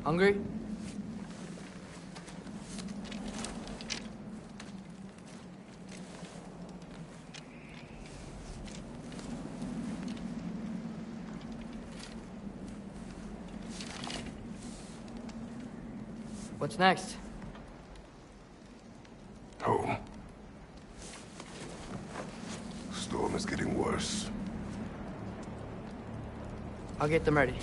Hungry? What's next? Home. Storm is getting worse. I'll get them ready.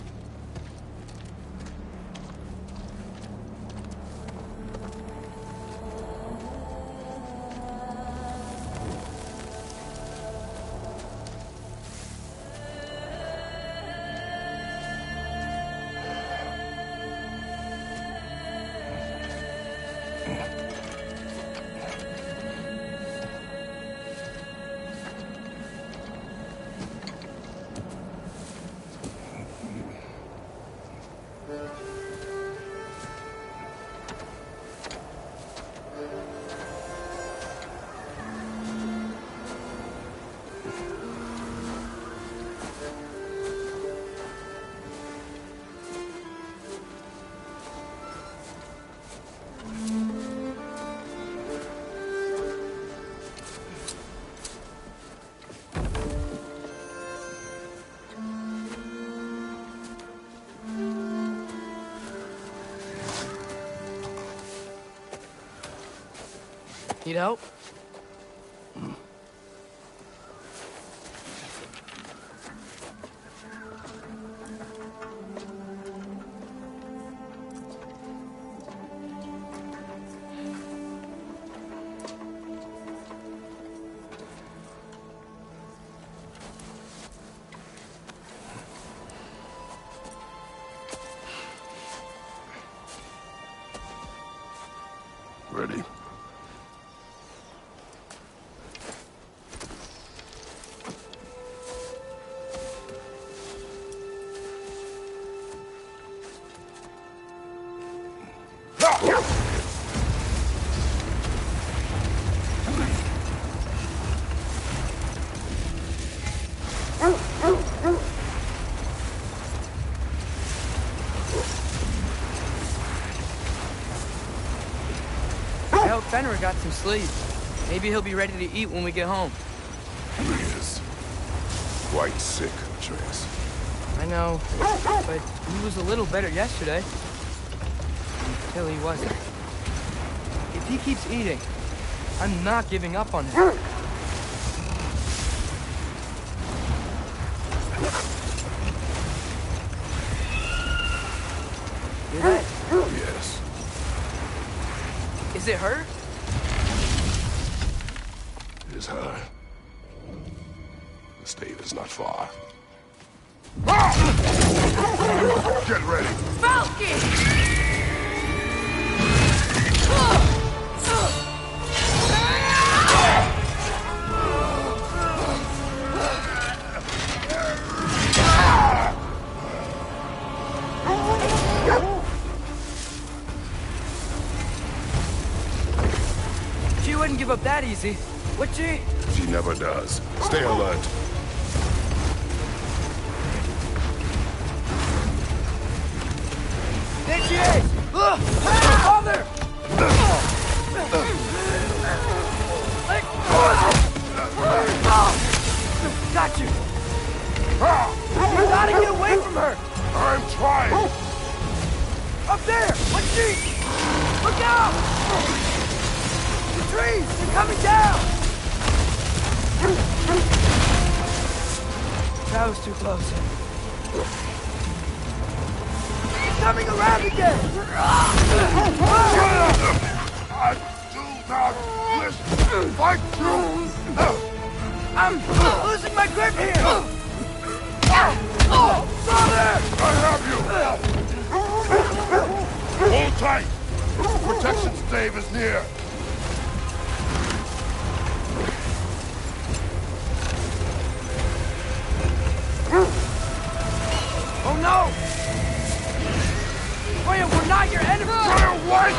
Need help? Ready? I hope Fenrir got some sleep. Maybe he'll be ready to eat when we get home. He is quite sick, Atreus. I know, but he was a little better yesterday. Until he wasn't. If he keeps eating, I'm not giving up on him. Hear that? Yes. Is it her? It is her. The stave is not far. Get ready! Falcon! She wouldn't give up that easy, would she? She never does. Stay alert. There she is! Father! Got you! You gotta get away from her! I'm trying! Up there! What's she? Look out! The trees! They're coming down! That was too close. He's coming around again! I do not wish to fight you! I'm losing my grip here! Father! I have you! Hold tight! Protection stave is near! Oh no! Freya, we're not your enemy! Freya, wait!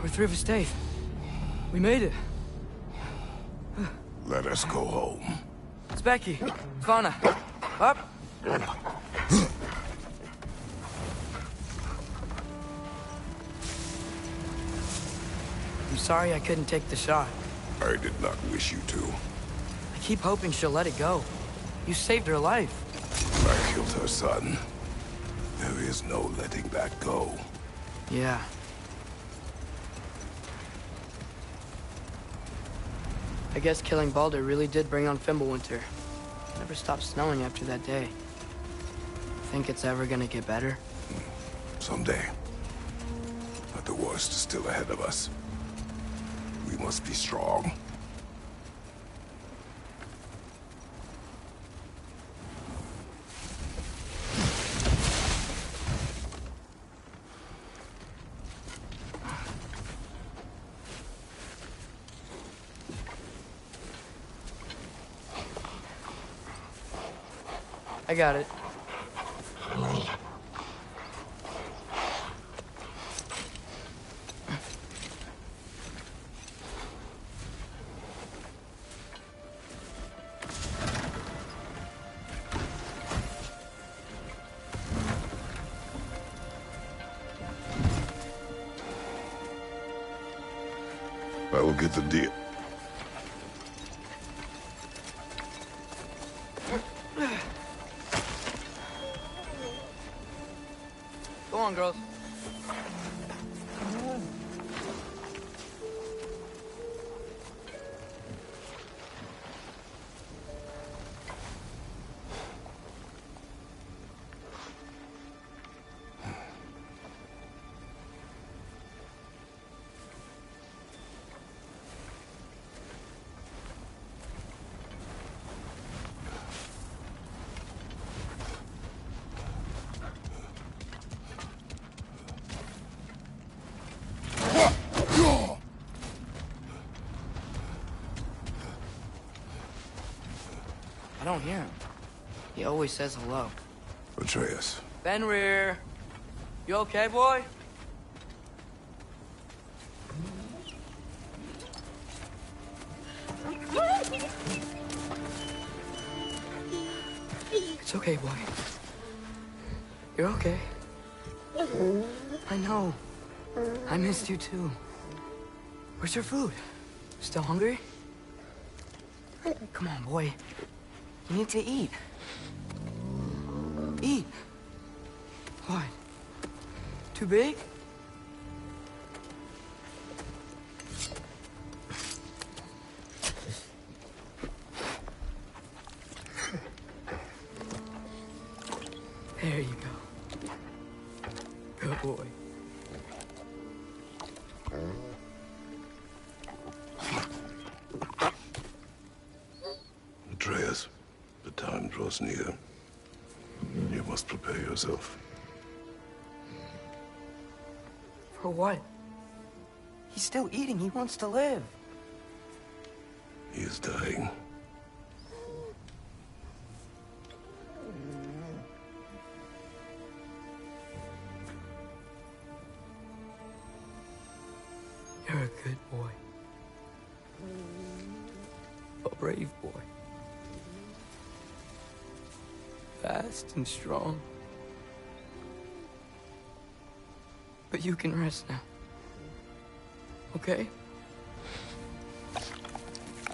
We're through for Dave. We made it. Let us go home. It's Becky. Fauna. Up. I'm sorry I couldn't take the shot. I did not wish you to. I keep hoping she'll let it go. You saved her life. I killed her son. There is no letting that go. Yeah. I guess killing Baldur really did bring on Fimbulwinter. It never stopped snowing after that day. Think it's ever gonna get better? Someday. But the worst is still ahead of us. We must be strong. I got it. I will get the deal. Go on, girls. I don't hear him. He always says hello. Atreus. Fenrir. You okay, boy? It's okay, boy. You're okay. I know. I missed you too. Where's your food? Still hungry? Come on, boy. You need to eat. Eat. What? Too big? There you go. Good boy. Atreus, the time draws near. You must prepare yourself. For what? He's still eating. He wants to live. He is dying. You're a good boy. A brave boy. Fast and strong. But you can rest now. Okay?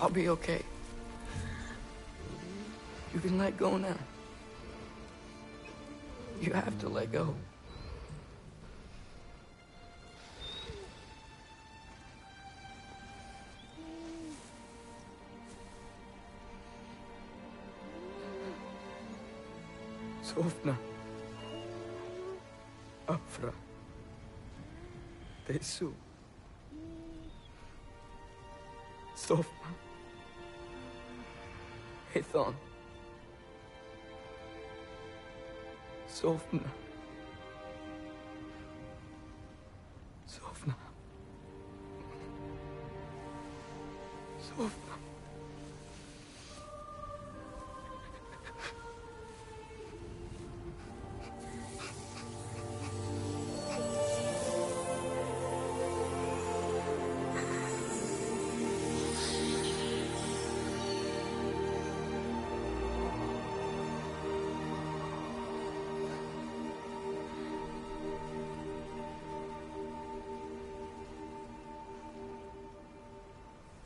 I'll be okay. You can let go now. You have to let go. Sofna. Afra. Tesu. Sofna. Hithon. Sofna. Sofna. Sofna.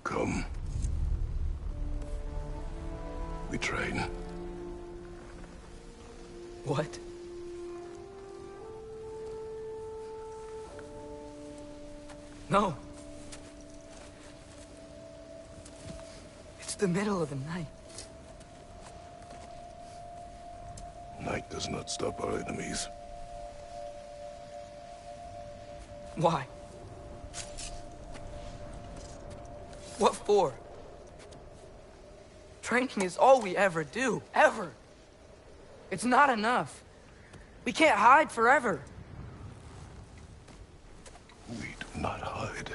Come. We train. What? No. It's the middle of the night. Night does not stop our enemies. Why? What for? Training is all we ever do, ever. It's not enough. We can't hide forever. We do not hide.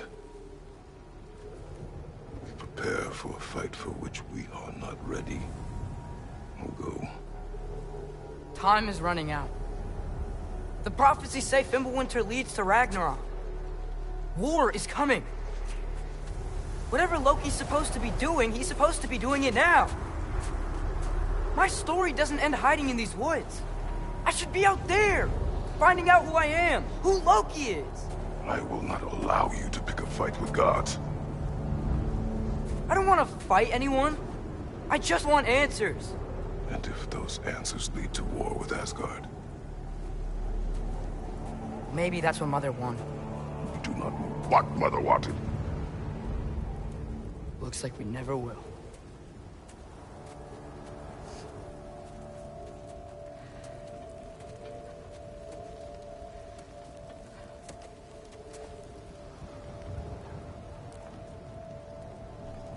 We prepare for a fight for which we are not ready. We'll go. Time is running out. The prophecies say Fimbulwinter leads to Ragnarok. War is coming. Whatever Loki's supposed to be doing, he's supposed to be doing it now. My story doesn't end hiding in these woods. I should be out there, finding out who I am, who Loki is. I will not allow you to pick a fight with gods. I don't want to fight anyone. I just want answers. And if those answers lead to war with Asgard? Maybe that's what Mother wanted. We do not know what Mother wanted. Looks like we never will.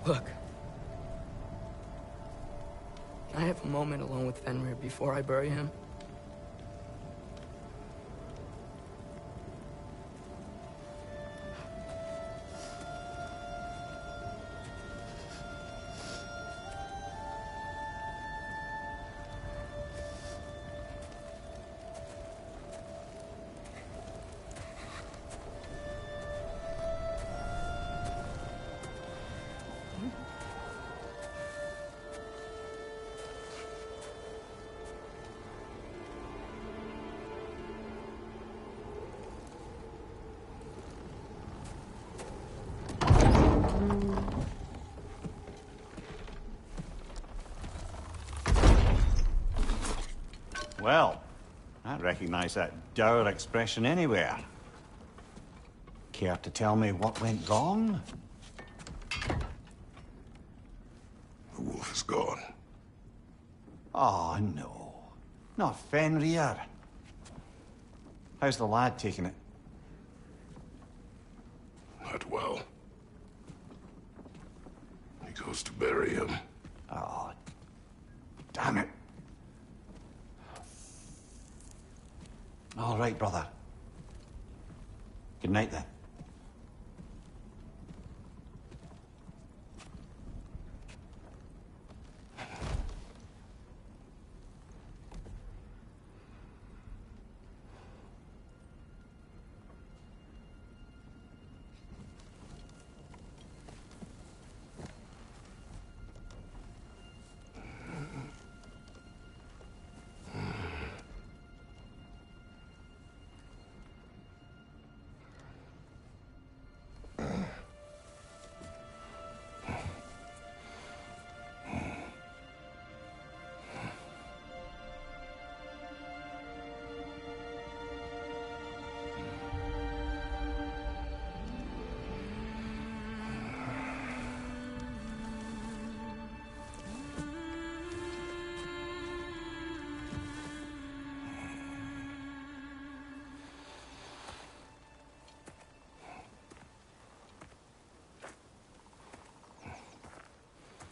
Look. Can I have a moment alone with Fenrir before I bury him? Well, I recognize that dour expression anywhere. Care to tell me what went wrong? The wolf is gone. Oh, no. Not Fenrir. How's the lad taking it? Not well. He goes to bury him. Oh, damn it. All right, brother. Good night, then.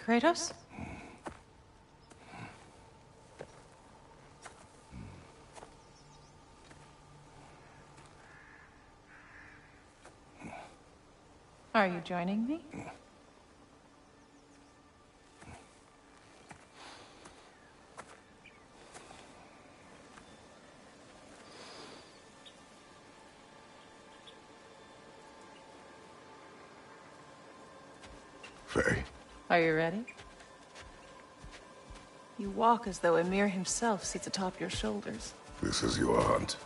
Kratos? Are you joining me? Faye, Are you ready? You walk as though Emir himself sits atop your shoulders. this is your hunt.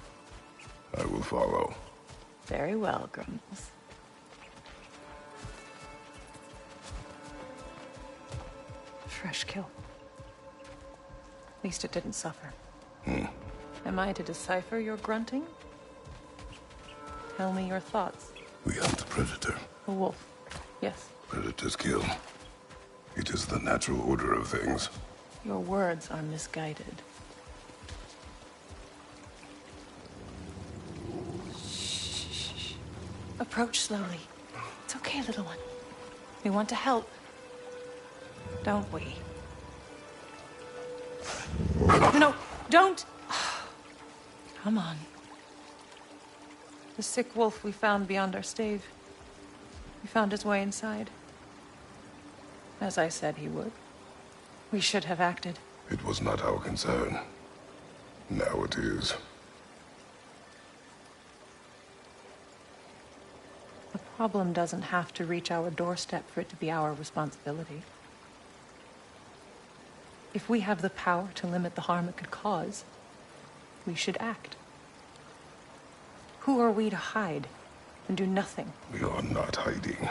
I will follow. Very well, Grumbles. Fresh kill. At least it didn't suffer. Am I to decipher your grunting? Tell me your thoughts. We hunt the predator. A wolf. Yes. Predators kill. It is the natural order of things. Your words are misguided. Shh. Approach slowly. It's okay, little one. We want to help. Don't we? No, don't! Come on. The sick wolf we found beyond our stave. He found his way inside. As I said he would. We should have acted. It was not our concern. Now it is. The problem doesn't have to reach our doorstep for it to be our responsibility. If we have the power to limit the harm it could cause, we should act. Who are we to hide and do nothing? We are not hiding.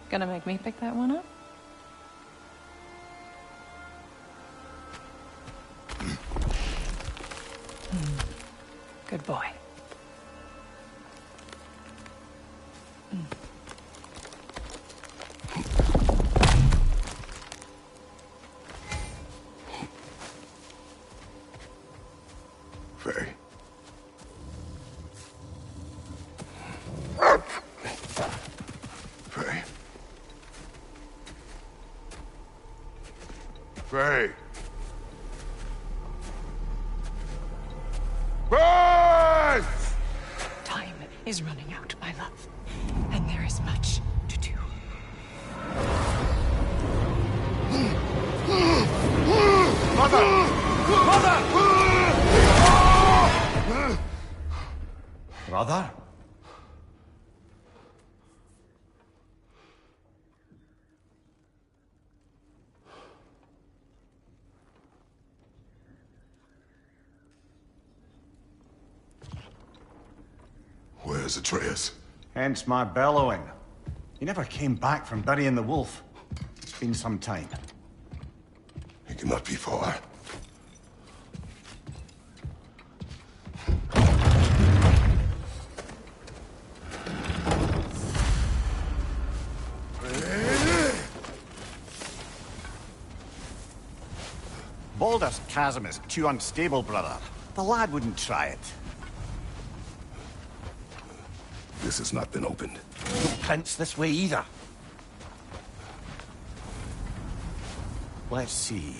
Gonna make me pick that one up? Good boy. Faye. Faye. Faye. Faye! Time is running out, my love. And there is much to do. Mother! Mother! Brother? Where's Atreus? Hence my bellowing. He never came back from burying the wolf. It's been some time. He cannot be far. Baldur's chasm is too unstable, brother. The lad wouldn't try it. This has not been opened. No prints this way either. Let's see.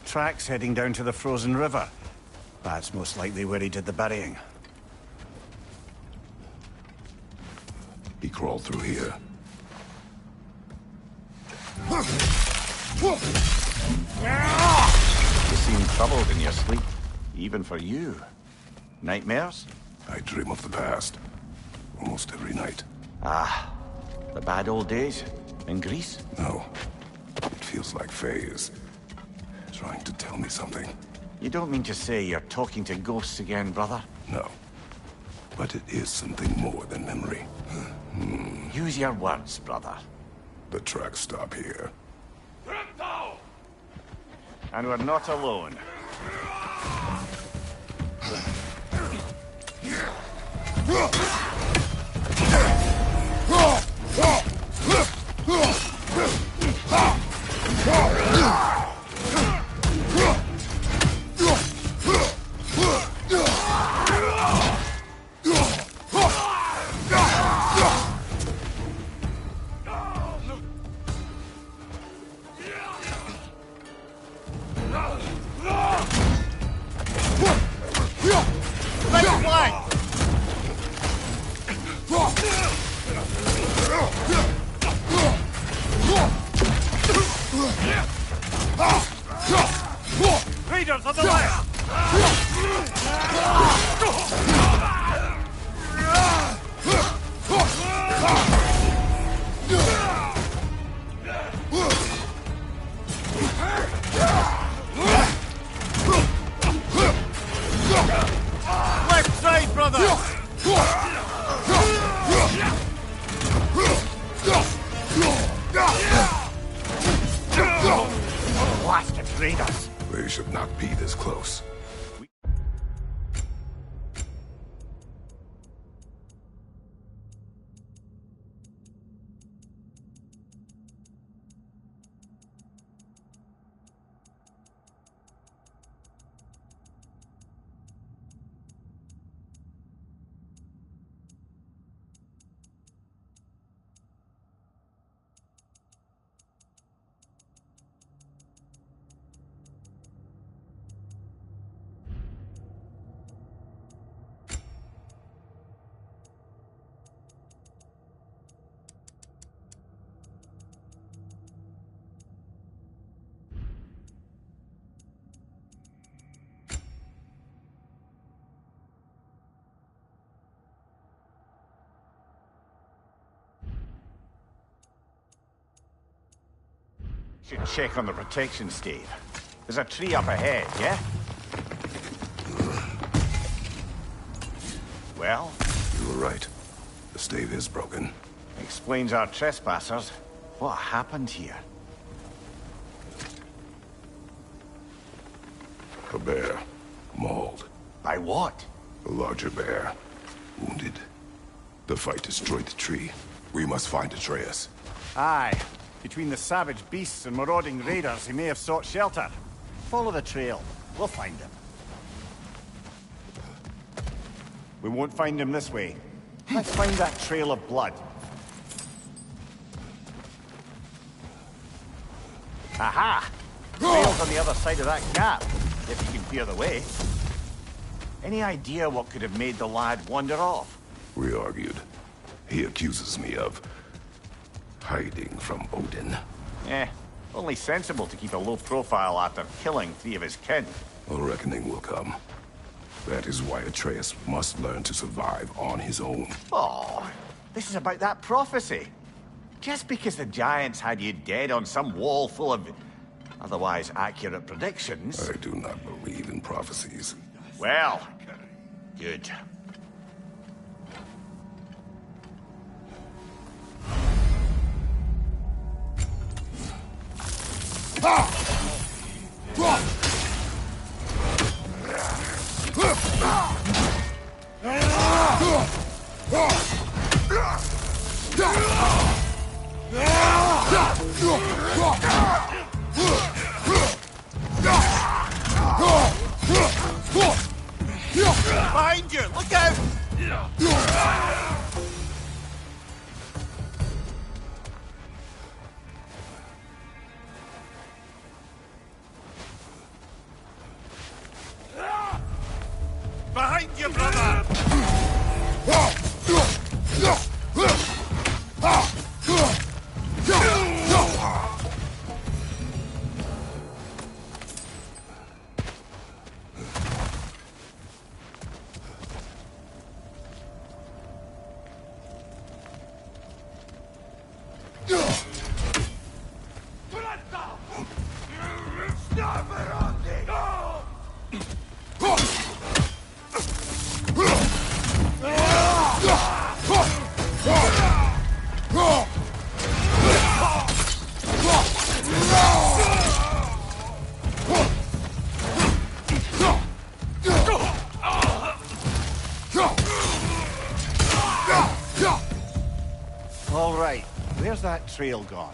Tracks heading down to the frozen river. That's most likely where he did the burying. He crawled through here. You seem troubled in your sleep. Even for you. Nightmares? I dream of the past. Almost every night. Ah, the bad old days? In Greece? No. It feels like Faye is trying to tell me something. You don't mean to say you're talking to ghosts again, brother? No. But it is something more than memory. Use your words, brother. The tracks stop here. And we're not alone. Left side, brother! Blasted raiders! They should not be this close. Should check on the protection stave. There's a tree up ahead, yeah? Well? You were right. The stave is broken. Explains our trespassers. What happened here? A bear. Mauled. By what? A larger bear. Wounded. The fight destroyed the tree. We must find Atreus. Aye. Between the savage beasts and marauding raiders, he may have sought shelter. Follow the trail. We'll find him. We won't find him this way. Let's find that trail of blood. Aha! Trail's on the other side of that gap, if you can clear the way. Any idea what could have made the lad wander off? We argued. He accuses me of hiding from Odin. Only sensible to keep a low profile after killing 3 of his kin. A reckoning will come. That is why Atreus must learn to survive on his own. Oh, this is about that prophecy. Just because the giants had you dead on some wall full of otherwise accurate predictions. I do not believe in prophecies. Well, good. Behind you! Look out! Behind you, brother! All right, where's that trail gone?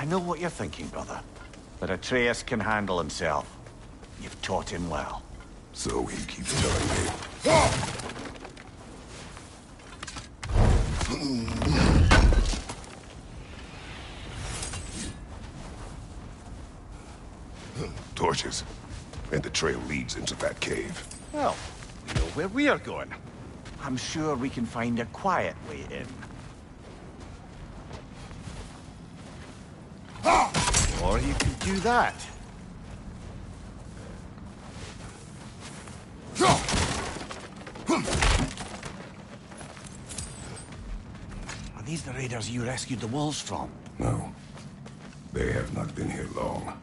I know what you're thinking, brother. But Atreus can handle himself. You've taught him well. So he keeps telling me. Torches. And the trail leads into that cave. Well, we know where we are going. I'm sure we can find a quiet way in. Or you could do that. Are these the raiders you rescued the wolves from? No. They have not been here long.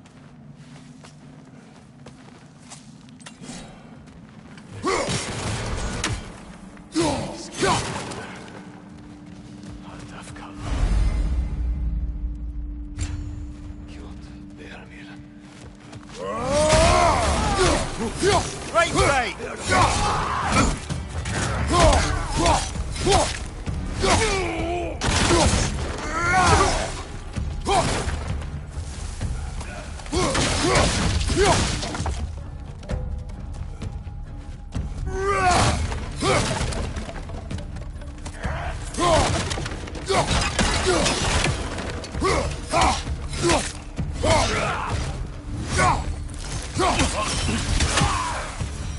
Right side!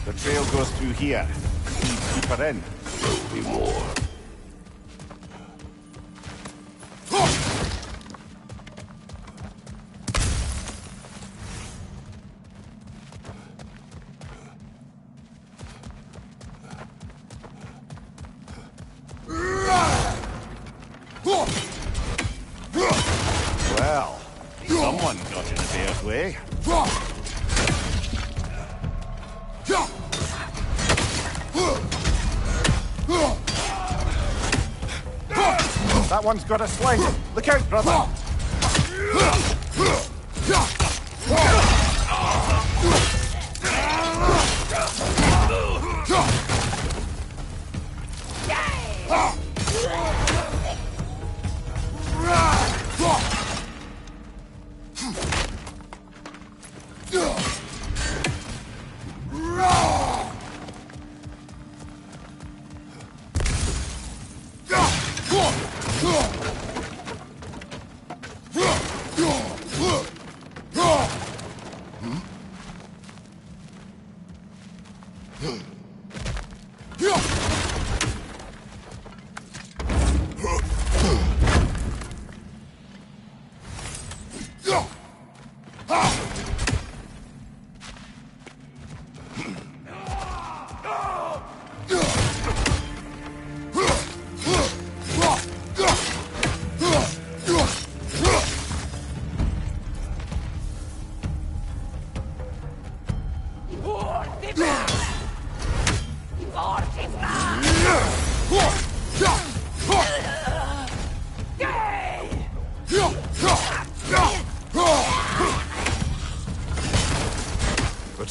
The trail goes through here. Leads deeper in. There'll be more. Well, someone got in the bear's way. That one's got a sling. Look out, brother!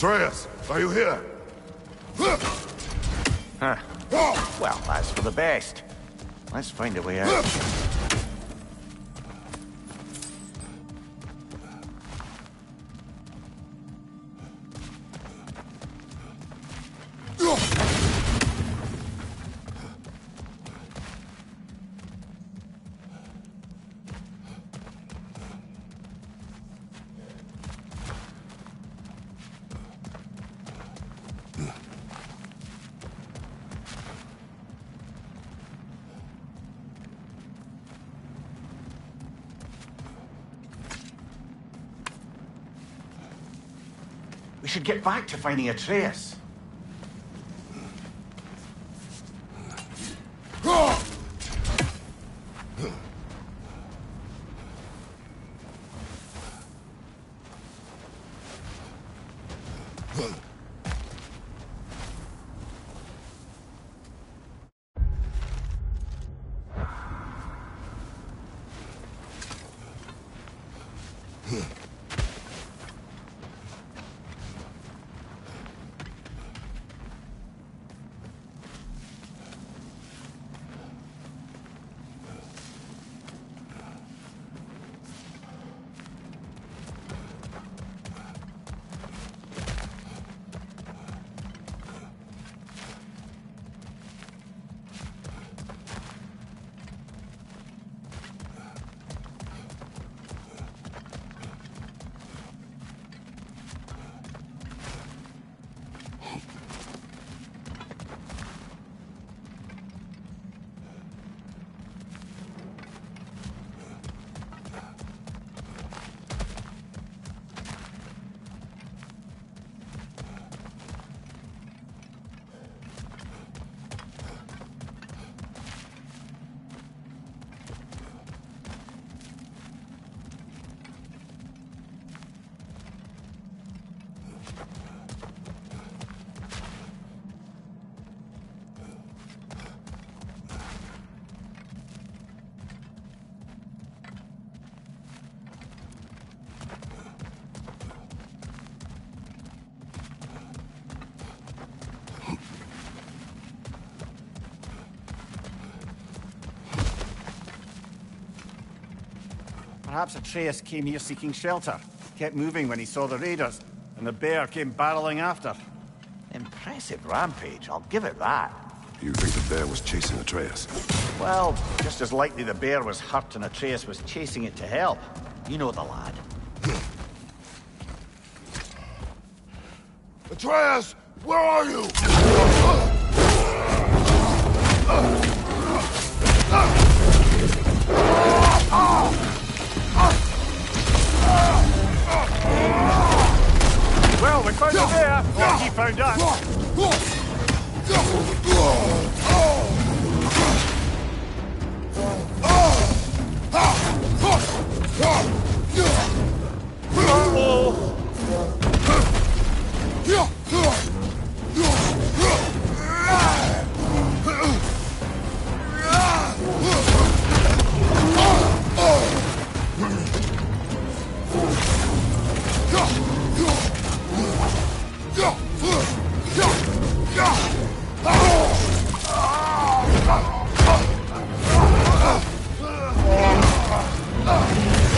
Atreus, are you here? Huh. Well, that's for the best. Let's find a way out. We should get back to finding Atreus. Perhaps Atreus came here seeking shelter. Kept moving when he saw the raiders, and the bear came barreling after. Impressive rampage, I'll give it that. You think the bear was chasing Atreus? Well, just as likely the bear was hurt and Atreus was chasing it to help. You know the lad. Atreus! Where are you? Well, we found the bear, or he found us.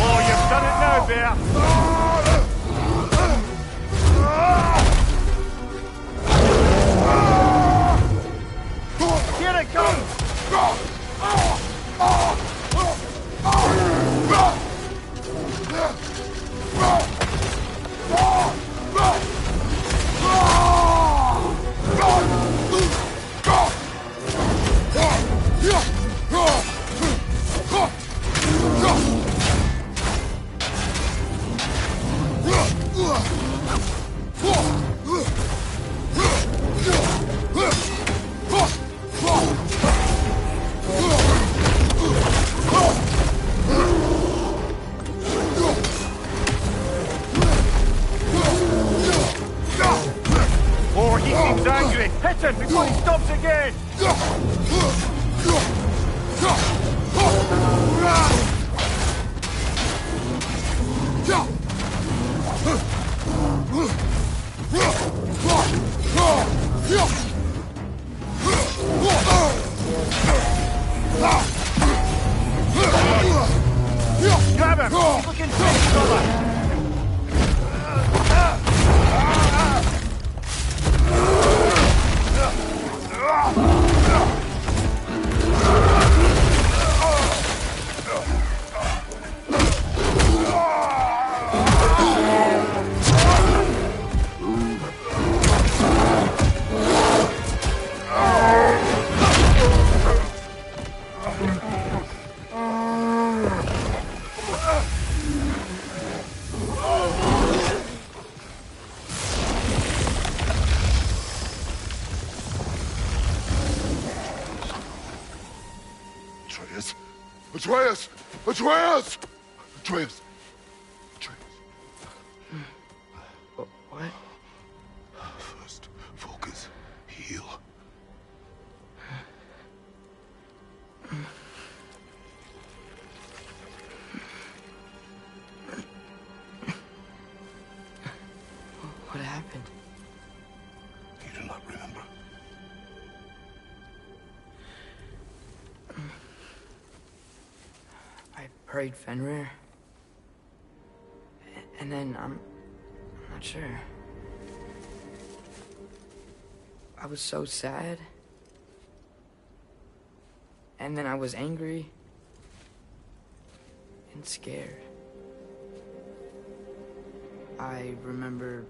Oh, you've done it now, bear. Here it comes! Oh, he seems angry. Hit him before he stops again. Grab him! He's looking big, brother! Atreus! Atreus! Atreus! Atreus! What? First, focus. Heal. What happened? You do not remember. I prayed Fenrir. And then I'm not sure. I was so sad. And then I was angry. And scared. I remember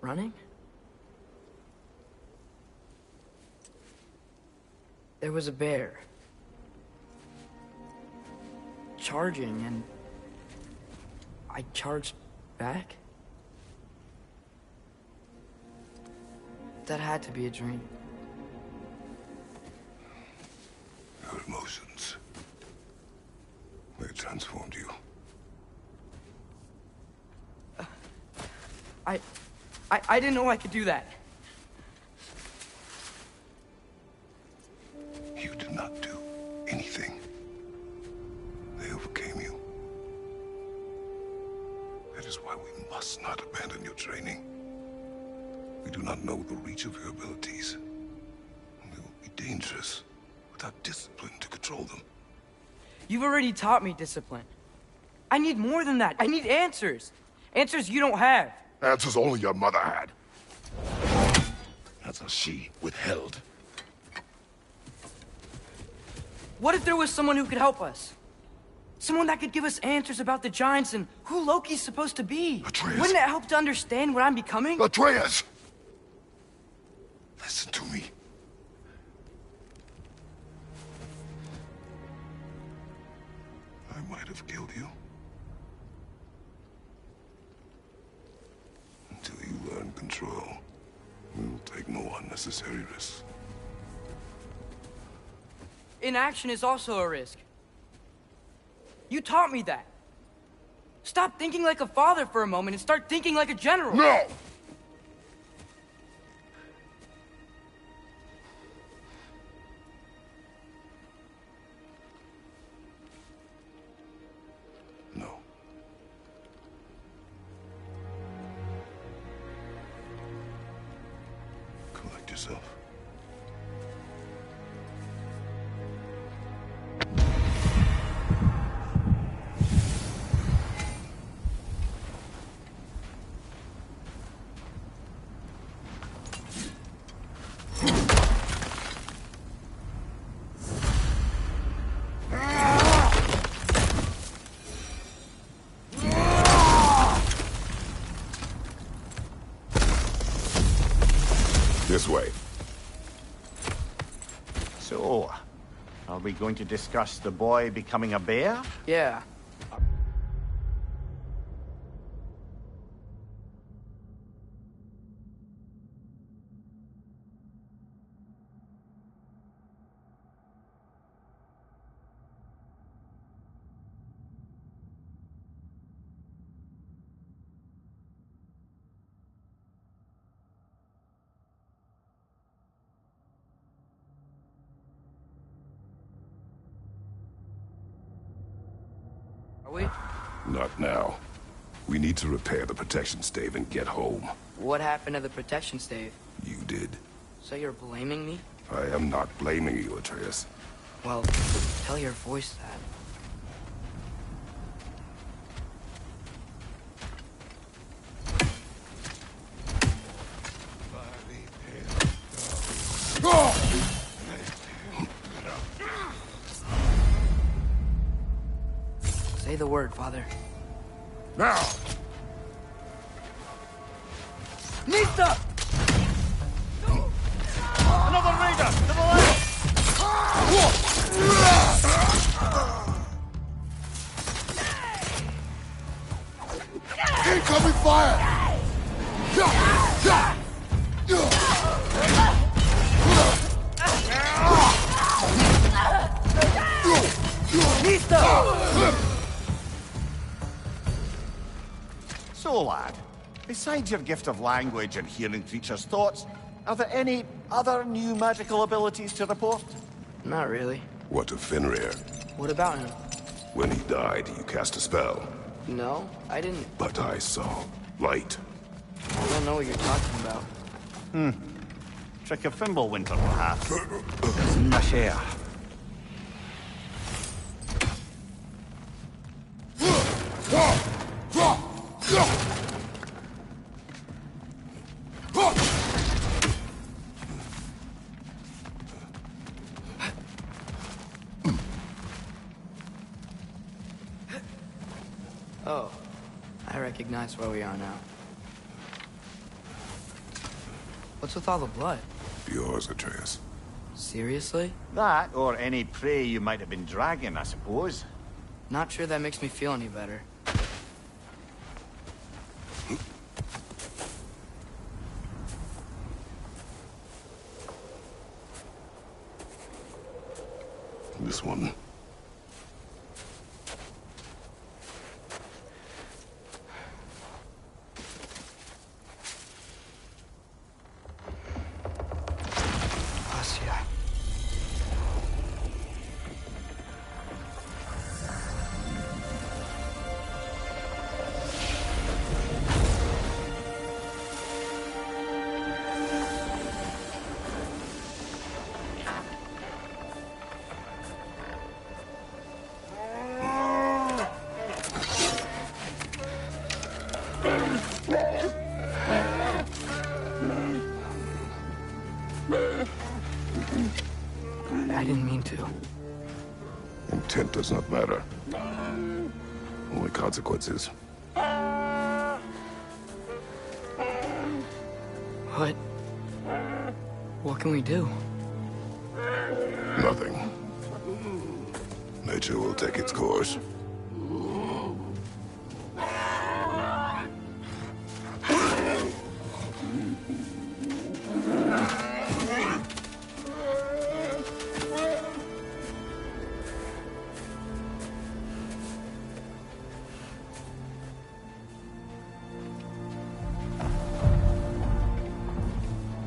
running. There was a bear. Charging, and I charged back. That had to be a dream. Your emotions. They transformed you. I didn't know I could do that. You did not do anything. They overcame you. That is why we must not abandon your training. We do not know the reach of your abilities. They will be dangerous without discipline to control them. You've already taught me discipline. I need more than that. I need answers. Answers you don't have. Answers only your mother had. Answers she withheld. What if there was someone who could help us? Someone that could give us answers about the Giants and who Loki's supposed to be. Atreus. Wouldn't it help to understand what I'm becoming? Atreus! Listen to me. I might have killed you. Until you learn control, we'll take no unnecessary risks. Inaction is also a risk. You taught me that. Stop thinking like a father for a moment and start thinking like a general. No! No. Collect yourself. This way. So, are we going to discuss the boy becoming a bear? Yeah. Are we? Not now. We need to repair the protection stave and get home. What happened to the protection stave? You did. So you're blaming me? I am not blaming you, Atreus. Well, tell your voice that. Say the word, Father. Now! Nista! Another raider! To the left! Incoming fire! So, lad, besides your gift of language and hearing creatures' thoughts, are there any other new magical abilities to report? Not really. What of Fenrir? What about him? When he died, you cast a spell. No, I didn't. But I saw light. I don't know what you're talking about. Trick of Fimbulwinter, perhaps? Nasher. Oh, I recognize where we are now. What's with all the blood? Yours, Atreus. Seriously? That, or any prey you might have been dragging, I suppose. Not sure that makes me feel any better. This one. Asya. I didn't mean to. Intent does not matter. Only consequences. What can we do? Nothing. Nature will take its course.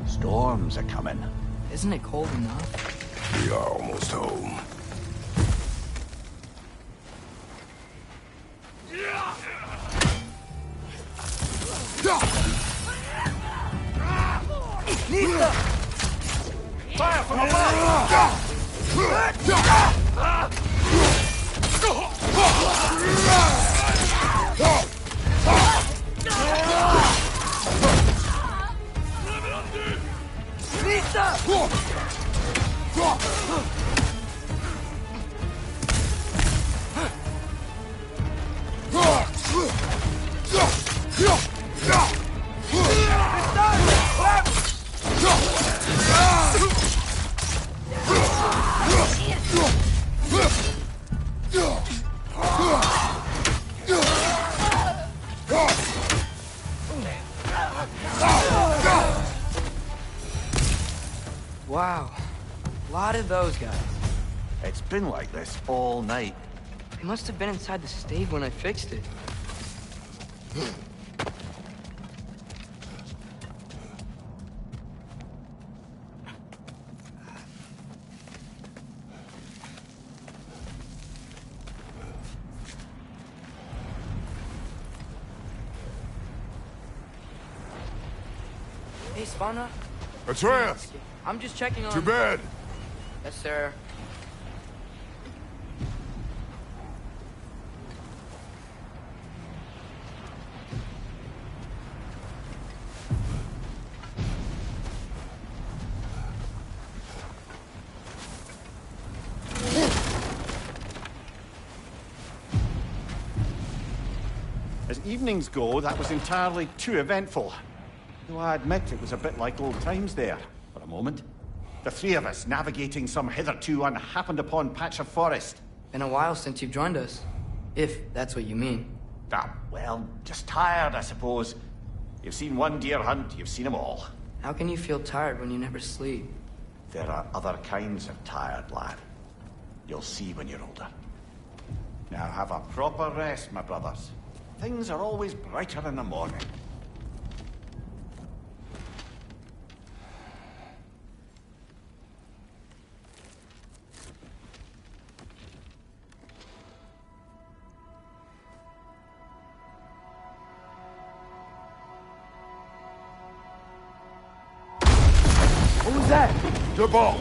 Storms are coming. Isn't it cold enough? We are almost home. Fire from above! Wow. A lot of those guys. It's been like this all night. They must have been inside the stave when I fixed it. Hey, Spawner. Atreus! I'm just checking on... To bed! Yes, sir. As evenings go, that was entirely too eventful. Though I admit it was a bit like old times there, for a moment. The three of us navigating some hitherto unhappened-upon patch of forest. Been a while since you've joined us. If that's what you mean. Ah, well, just tired, I suppose. You've seen one deer hunt, you've seen them all. How can you feel tired when you never sleep? There are other kinds of tired, lad. You'll see when you're older. Now have a proper rest, my brothers. Things are always brighter in the morning. What was that? The ball!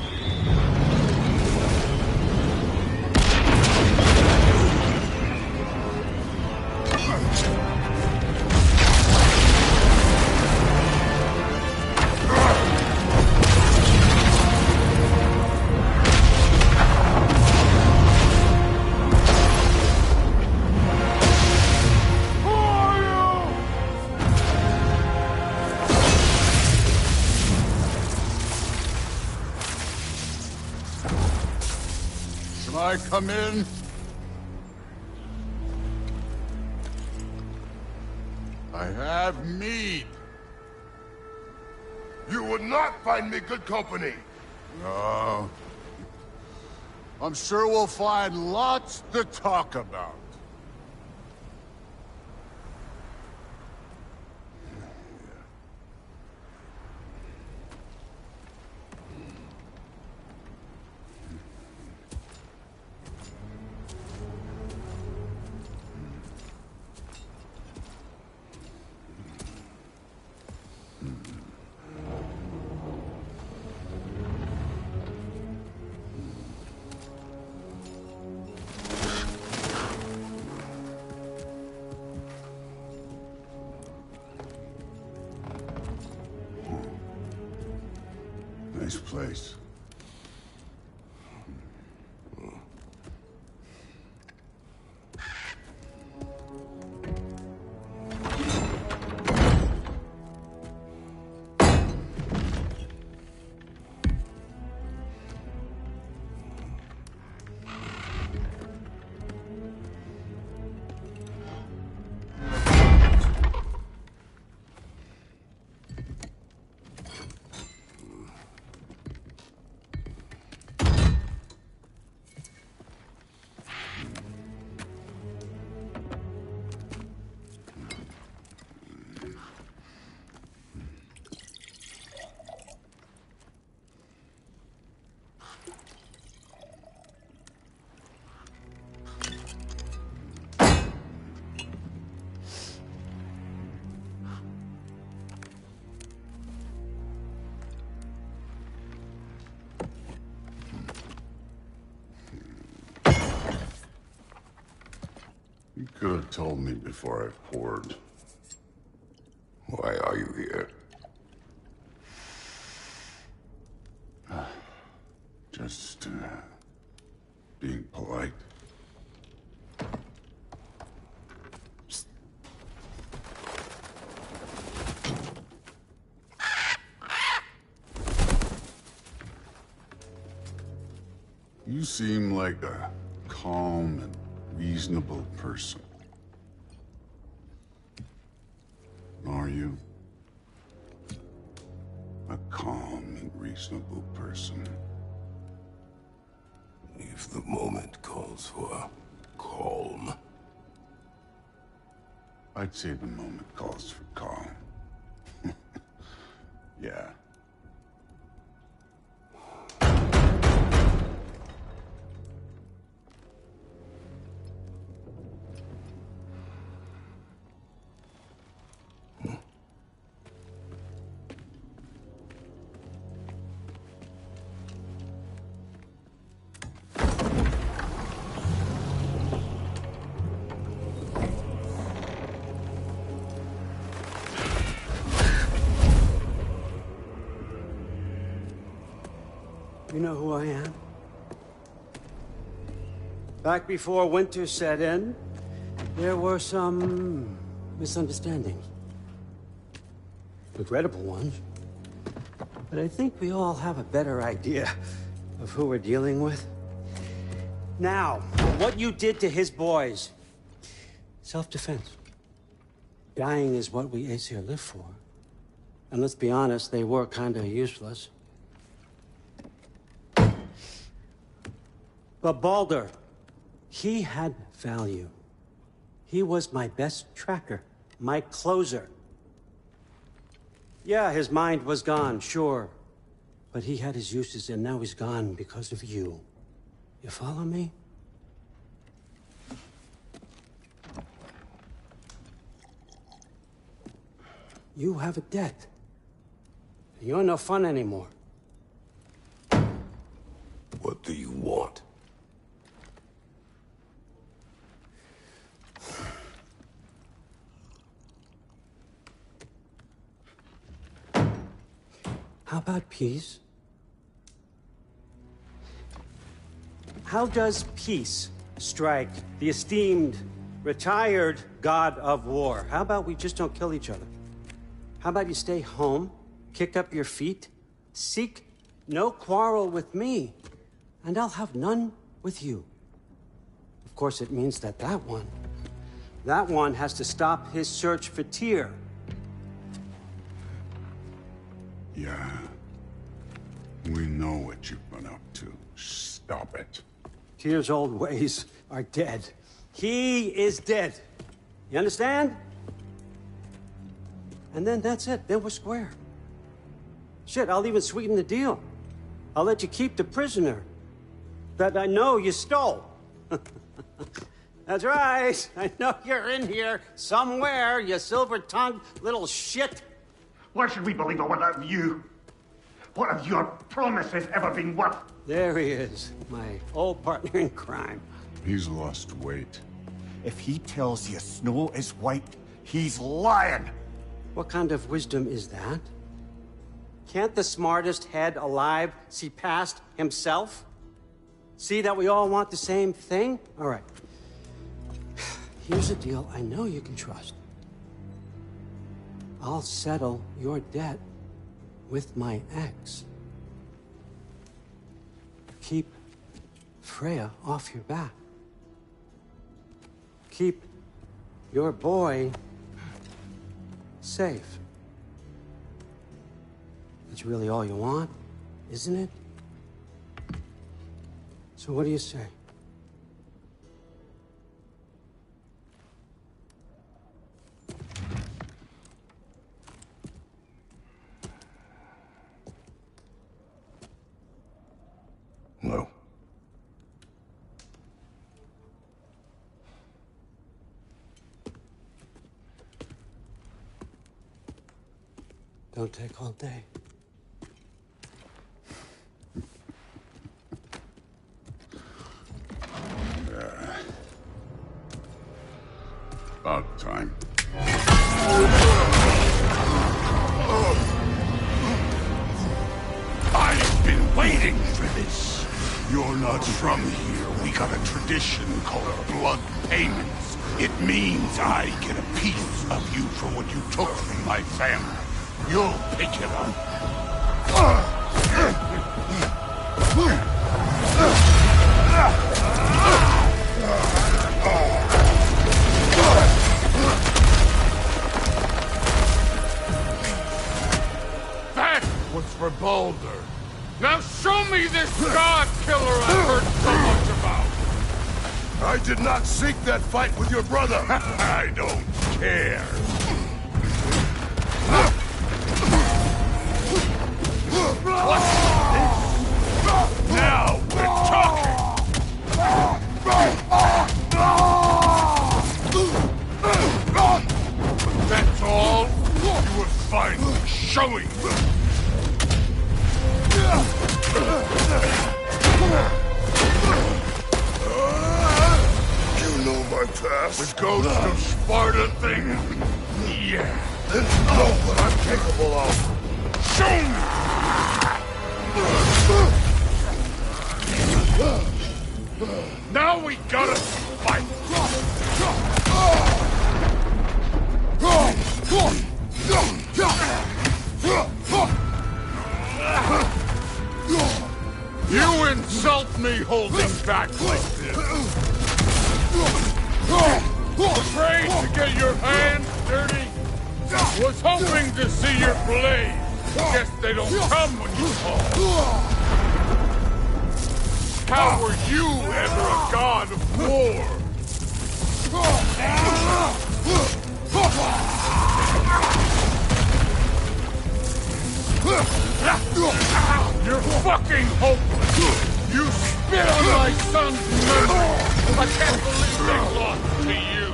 Can I come in? I have mead. You would not find me good company. No. I'm sure we'll find lots to talk about. Nice place. told me before I poured. Why are you here? Just, being polite. You seem like a calm and reasonable person. Are you? A calm and reasonable person. If the moment calls for calm. I'd say the moment calls for calm. Yeah. You know who I am? Back before winter set in, there were some misunderstandings. Regrettable ones. But I think we all have a better idea of who we're dealing with. Now, what you did to his boys. Self-defense. Dying is what we Aesir live for. And let's be honest, they were kinda useless. But Baldur, he had value. He was my best tracker, my closer. Yeah, his mind was gone, sure. But he had his uses, and now he's gone because of you. You follow me? You have a debt. You're no fun anymore. What do you want? How about peace? How does peace strike the esteemed, retired god of war? How about we just don't kill each other? How about you stay home, kick up your feet, seek no quarrel with me, and I'll have none with you. Of course, it means that that one has to stop his search for Tyr. Yeah. We know what you've been up to. Stop it. Tyr's old ways are dead. He is dead. You understand? And then that's it. Then we're square. Shit, I'll even sweeten the deal. I'll let you keep the prisoner that I know you stole. That's right. I know you're in here somewhere, you silver-tongued little shit. Why should we believe a word out of you? What have your promises ever been worth? There he is, my old partner in crime. He's lost weight. If he tells you snow is white, he's lying. What kind of wisdom is that? Can't the smartest head alive see past himself? See that we all want the same thing? All right. Here's a deal I know you can trust. I'll settle your debt with my ex. Keep Freya off your back. Keep your boy safe. That's really all you want, isn't it? So what do you say? No. Don't take all day. You're not from here. We got a tradition called blood payments. It means I get a piece of you for what you took from my family. You'll pick it up. That was for Baldur. Now show me this god killer I heard so much about! I did not seek that fight with your brother! I don't care. Now we're talking! That's all? You were finally showing me. You know my past. The ghost of Sparta thing? Yeah. Then know what I'm capable of. Show me! Now we gotta fight! You insult me holding back like this! Afraid to get your hands dirty? Was hoping to see your blade. Guess they don't come when you call. How were you ever a god of war? You're fucking hopeless! You spit on my son's memory! I can't believe they lost to you!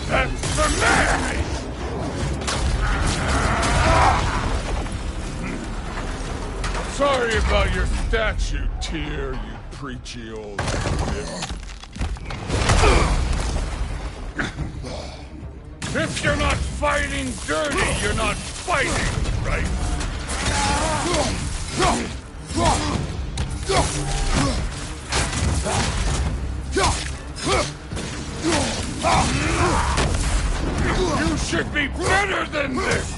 That's for me! Sorry about your statue, Tyr, you preachy old bitch. If you're not fighting dirty, you're not fighting, right? You should be better than this!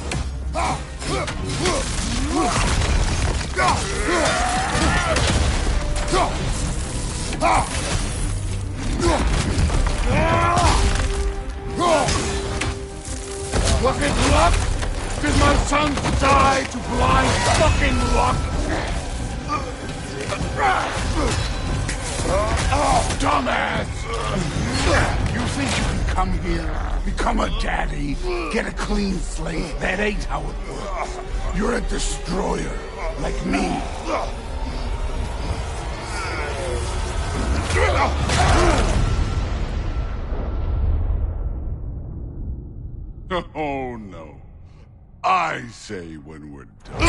Was it luck? Did my son die to blind fucking luck? Dumbass! You think you can come here, become a daddy, get a clean slate? That ain't how it works. You're a destroyer, like me. Oh, no. I say when we're done.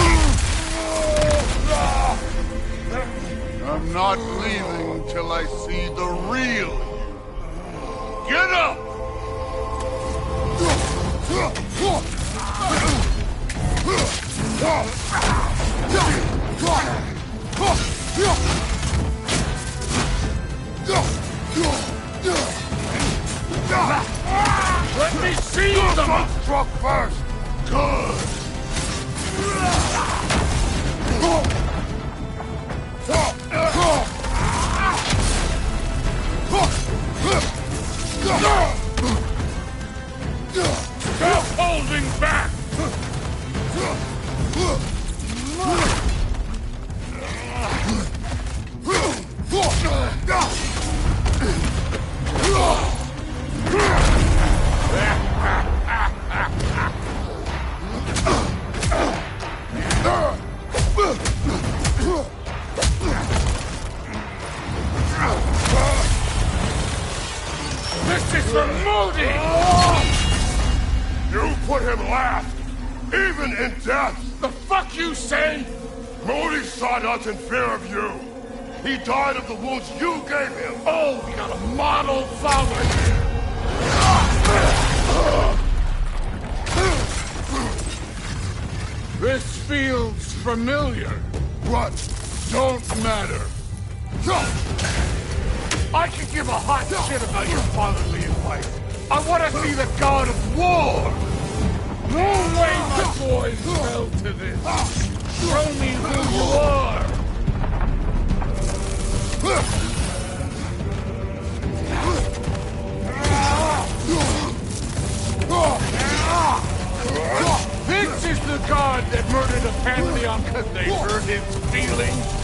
I'm not leaving until I see the real you. Get up! Let me see them! Struck first! Good! Stop holding back! This is for Moody! You put him last, even in death! The fuck you say? Moody sought us in fear of you. He died of the wounds you gave him. Oh, we got a model father here. This feels familiar. What? Don't matter. I could give a hot shit about your fatherly advice. I want to see the god of war! No way my boys fell to this! Show me who you are! This is the god that murdered a pantheon because they hurt his feelings?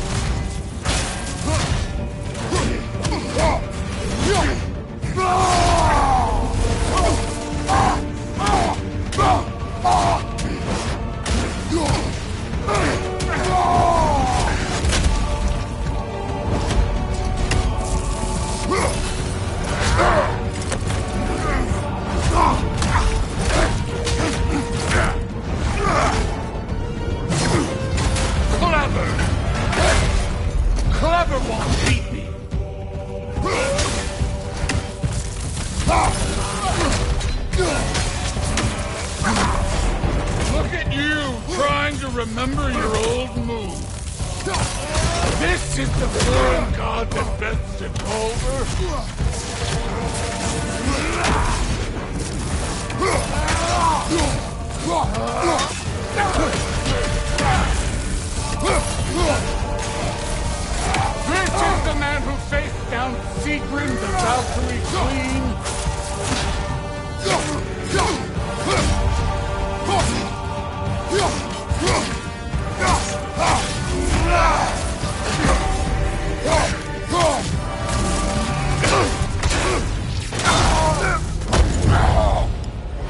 Clever won't beat me. Look at you, trying to remember your old moves. This is the foreign god that best took over? This is the man who faced down Sigrun, the Valkyrie Queen.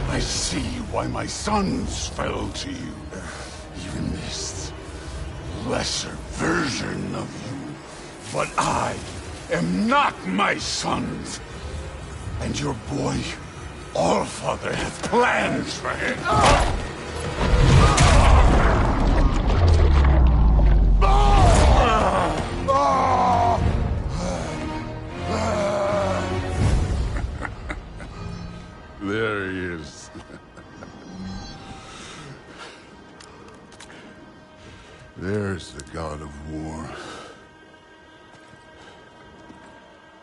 I see why my sons fell to you. Even this lesser version of you. But I am not my sons. And your boy, Allfather, has plans for him. There he is. There's the god of war.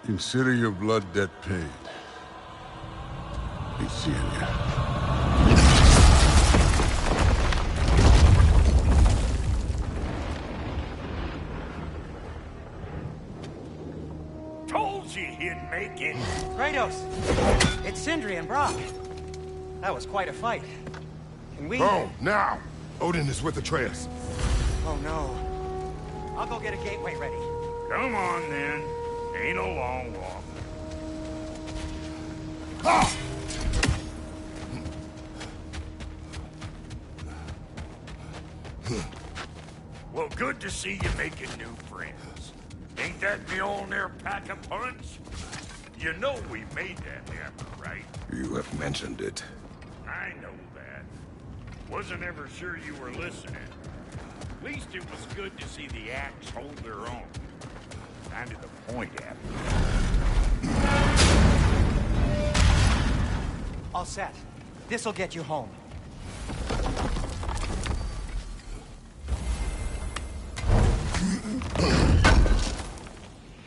Consider your blood debt paid. Be seeing you. Told you he'd make it. Kratos! It's Sindri and Brock. That was quite a fight. Can we... Oh, now! Odin is with Atreus. Oh, no. I'll go get a gateway ready. Come on, then. Ain't a long walk. Ah! Well, good to see you making new friends. Ain't that Mjolnir pack a punch? You know we made that hammer, right? You have mentioned it. I know that. Wasn't ever sure you were listening. At least it was good to see the axe hold their own. Kind of the point after. All set. This'll get you home.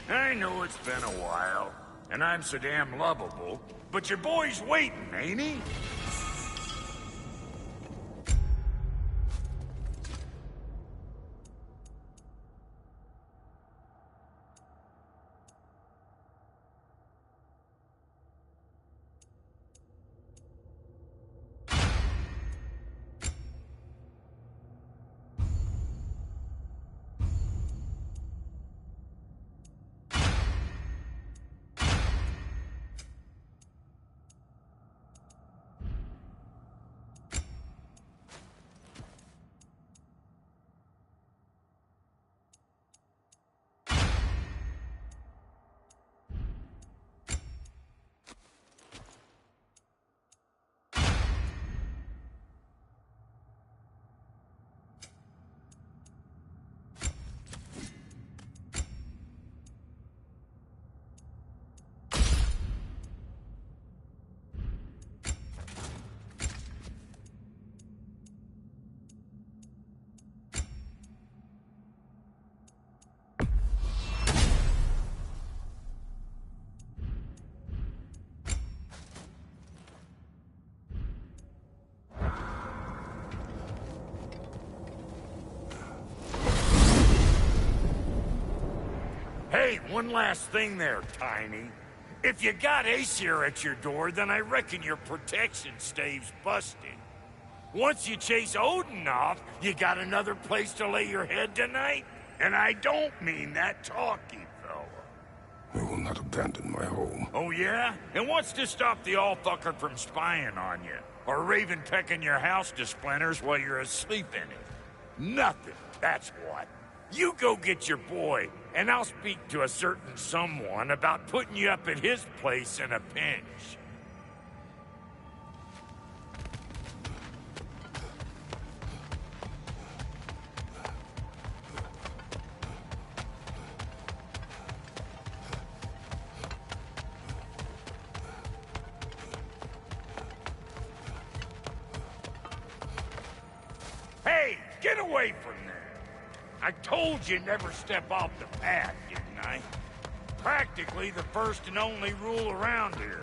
I know it's been a while, and I'm so damn lovable, but your boy's waiting, ain't he? Hey, one last thing there, Tiny. If you got Aesir at your door, then I reckon your protection stave's busted. Once you chase Odin off, you got another place to lay your head tonight? And I don't mean that talky fella. I will not abandon my home. Oh yeah? And what's to stop the all-fucker from spying on you? Or Raven pecking your house to splinters while you're asleep in it? Nothing, that's what. You go get your boy, and I'll speak to a certain someone about putting you up at his place in a pinch. Hey, get away from there! I told you never step off the path, didn't I? Practically the first and only rule around here.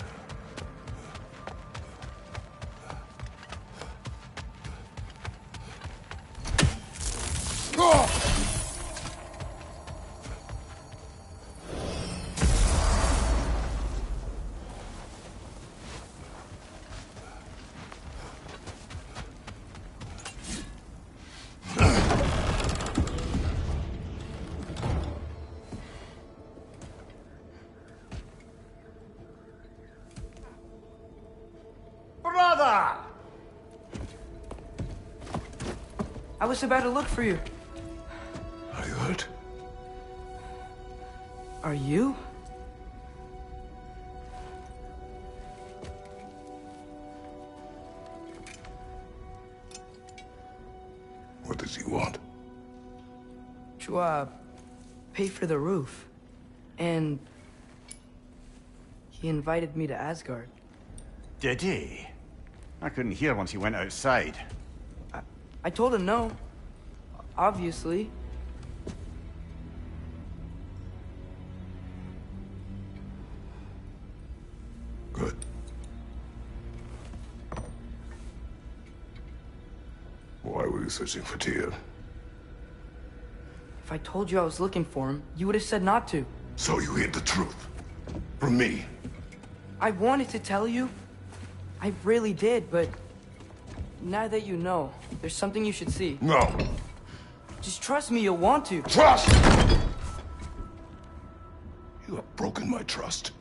Brother! I was about to look for you. Are you hurt? Are you? What does he want? To, pay for the roof. And he invited me to Asgard. Did he? I couldn't hear once he went outside. I told him no. Obviously. Good. Why were you searching for Tyr? If I told you I was looking for him, you would have said not to. So you hid the truth. From me. I wanted to tell you. I really did, but now that you know, there's something you should see. No. Just trust me, you'll want to. Trust! You have broken my trust.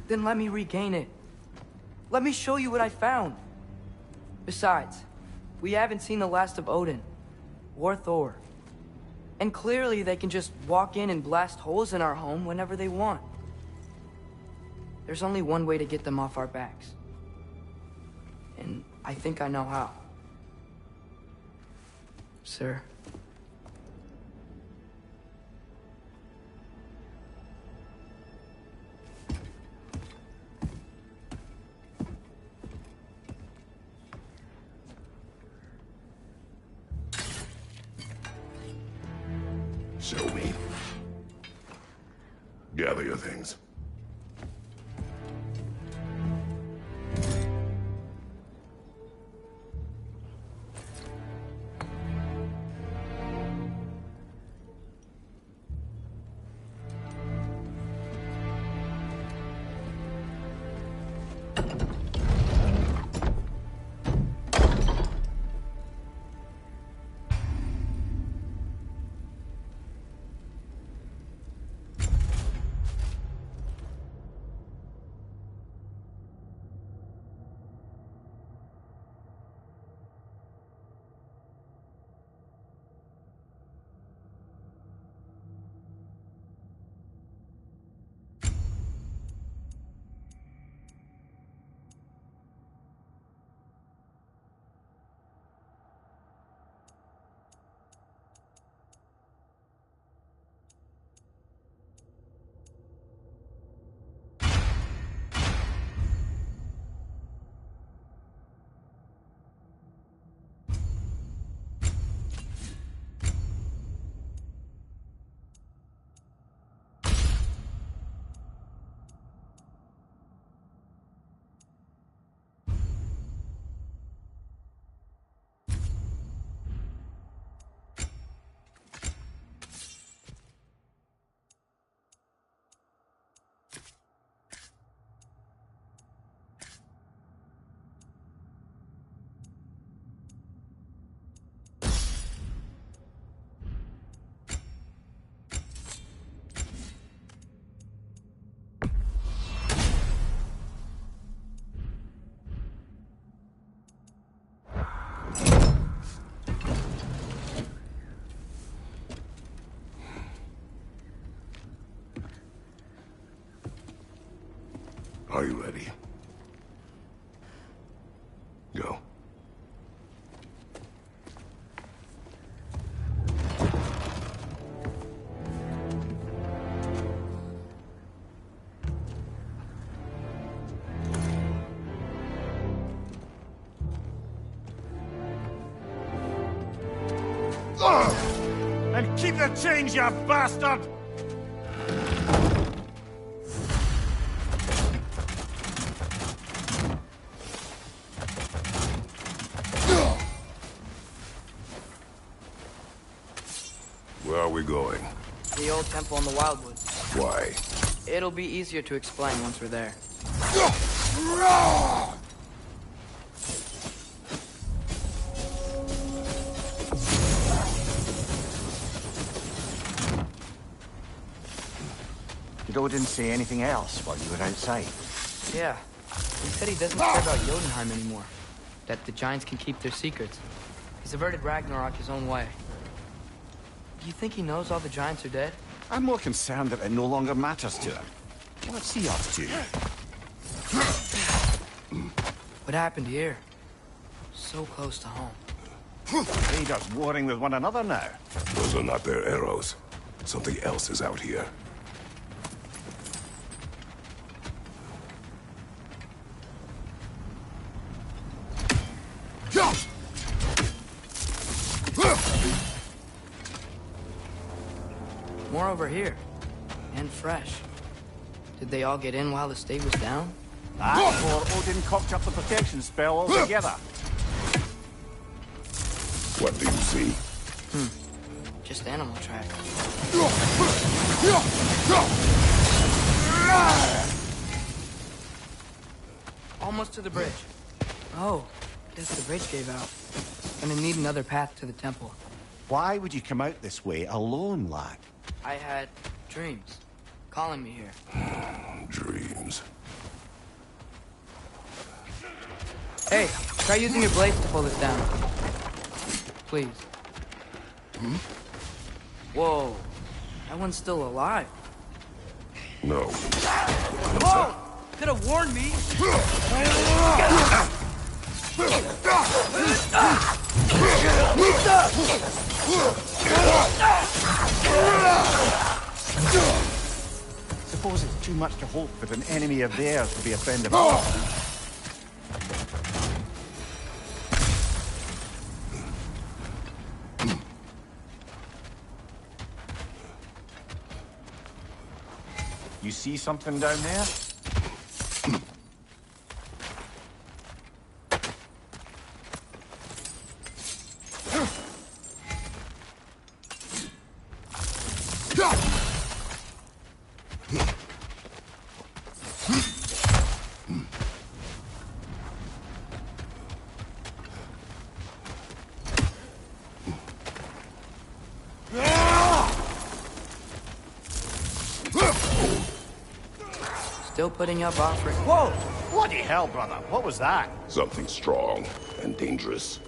Then let me regain it. Let me show you what I found. Besides, we haven't seen the last of Odin. Or Thor. And clearly they can just walk in and blast holes in our home whenever they want. There's only one way to get them off our backs. And I think I know how. Sir. Show me. Gather your things. Are you ready? Go. And keep the change, you bastard! Where are we going? The old temple in the Wildwoods. Why? It'll be easier to explain once we're there. Did Odin say anything else while you were outside? Yeah. He said he doesn't care about Jotunheim anymore. That the Giants can keep their secrets. He's averted Ragnarok his own way. Do you think he knows all the Giants are dead? I'm more concerned that it no longer matters to him. What's he up to? What happened here? So close to home. Raiders warring with one another now. Those are not their arrows. Something else is out here. More over here. And fresh. Did they all get in while the stave was down? Before Odin cocked up the protection spell altogether. What do you see? Just animal tracks. Almost to the bridge. Oh, guess the bridge gave out. Gonna need another path to the temple. Why would you come out this way alone, lad? I had dreams calling me here. Dreams. Hey, try using your blades to pull this down. Please. Whoa, that one's still alive. No. Whoa! Could have warned me. Suppose it's too much to hope that an enemy of theirs will be a friend of ours. You see something down there? Still putting up offering. Whoa! Bloody hell, brother. What was that? Something strong and dangerous.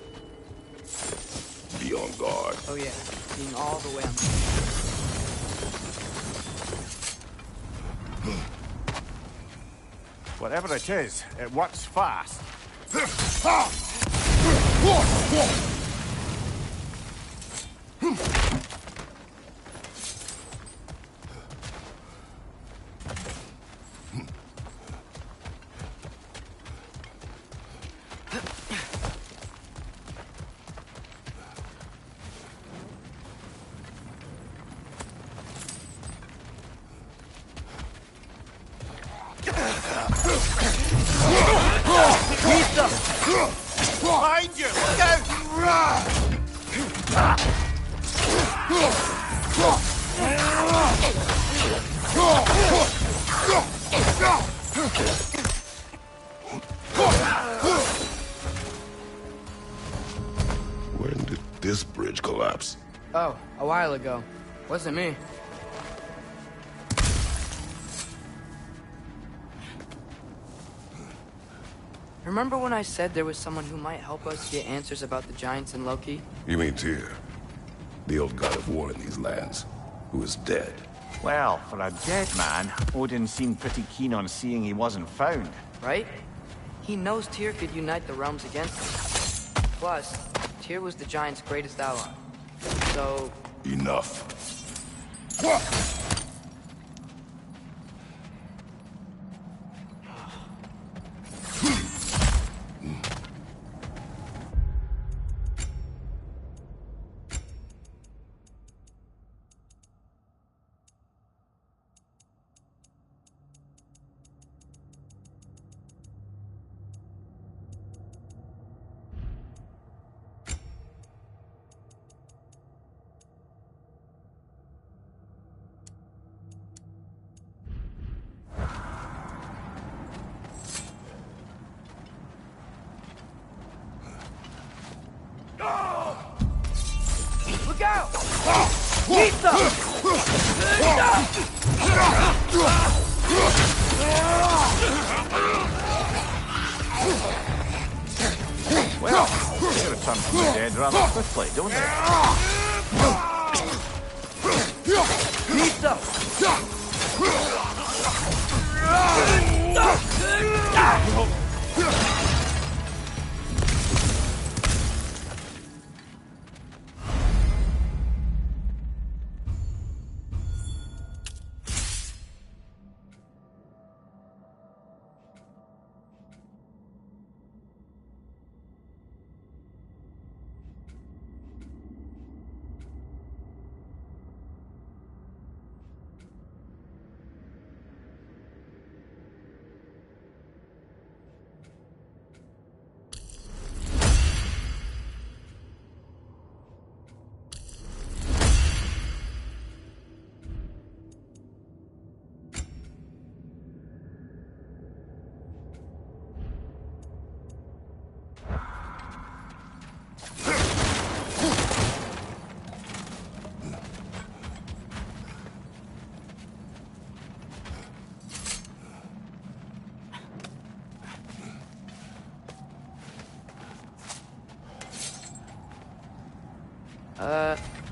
Be on guard. Oh yeah, being all the way on. Whatever it is, it works fast. Behind you! Look out! When did this bridge collapse? Oh, a while ago. Wasn't me. Remember when I said there was someone who might help us get answers about the Giants and Loki? You mean Tyr, the old god of war in these lands, who is dead. Well, for a dead man, Odin seemed pretty keen on seeing he wasn't found. Right? He knows Tyr could unite the realms against him. Plus, Tyr was the Giants' greatest ally. So... Enough. Look out! Pizza! Well, you should have turned from the dead rather quickly, don't you? Pizza!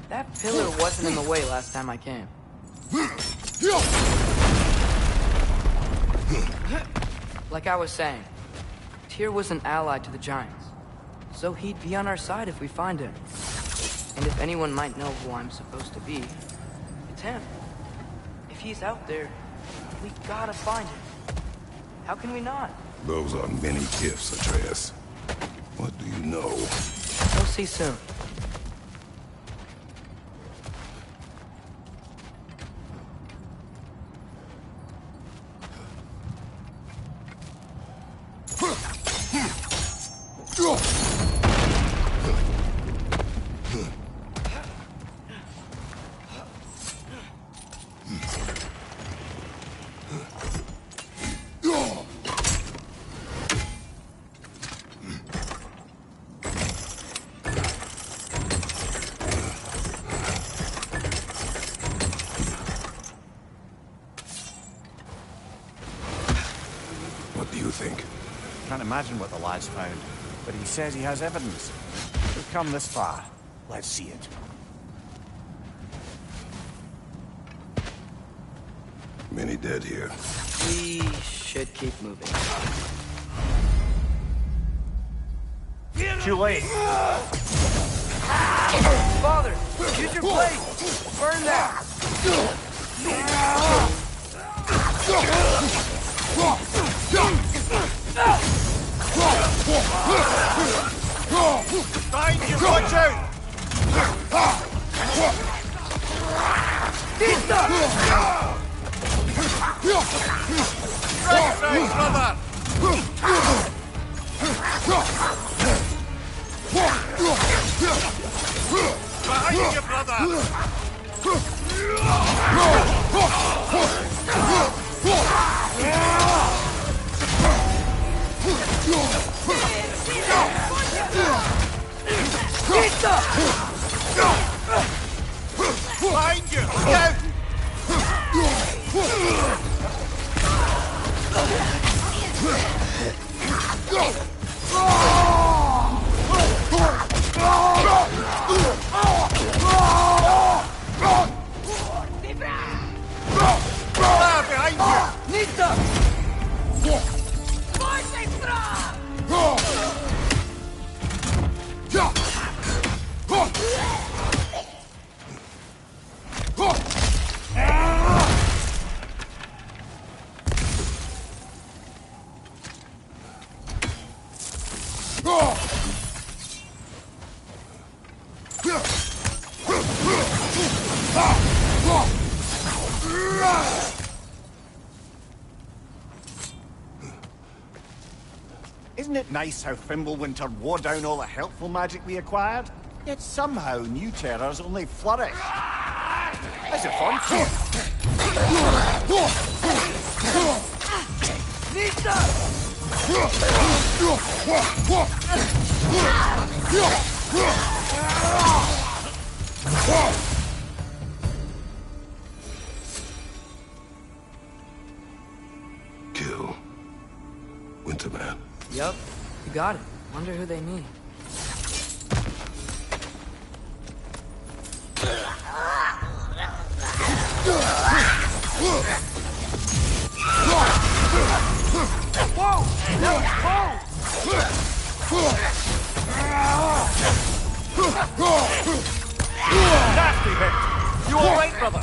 That pillar wasn't in the way last time I came. Like I was saying, Tyr was an ally to the Giants, so he'd be on our side if we find him. And if anyone might know who I'm supposed to be, it's him. If he's out there, we gotta find him. How can we not? Those are many ifs, Atreus. What do you know? We'll see soon. What do you think? Can't imagine what the lad's found, but he says he has evidence. We've come this far. Let's see it. Many dead here. We should keep moving. Too late. Father, use your blade! Burn that! Find you! Watch out! Right, brother! Behind you, brother! Behind you! it nice how Fimbulwinter wore down all the helpful magic we acquired? Yet somehow new terrors only flourish. As if on Kill Winterman. Yup, you got it. Wonder who they mean. Whoa! No! nasty hit! You alright, brother?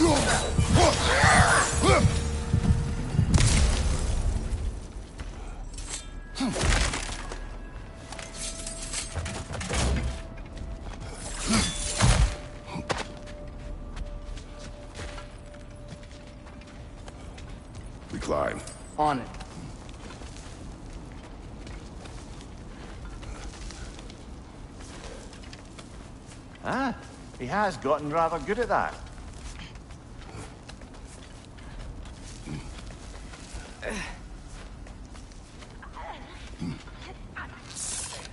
We climb. On it. Ah, he has gotten rather good at that.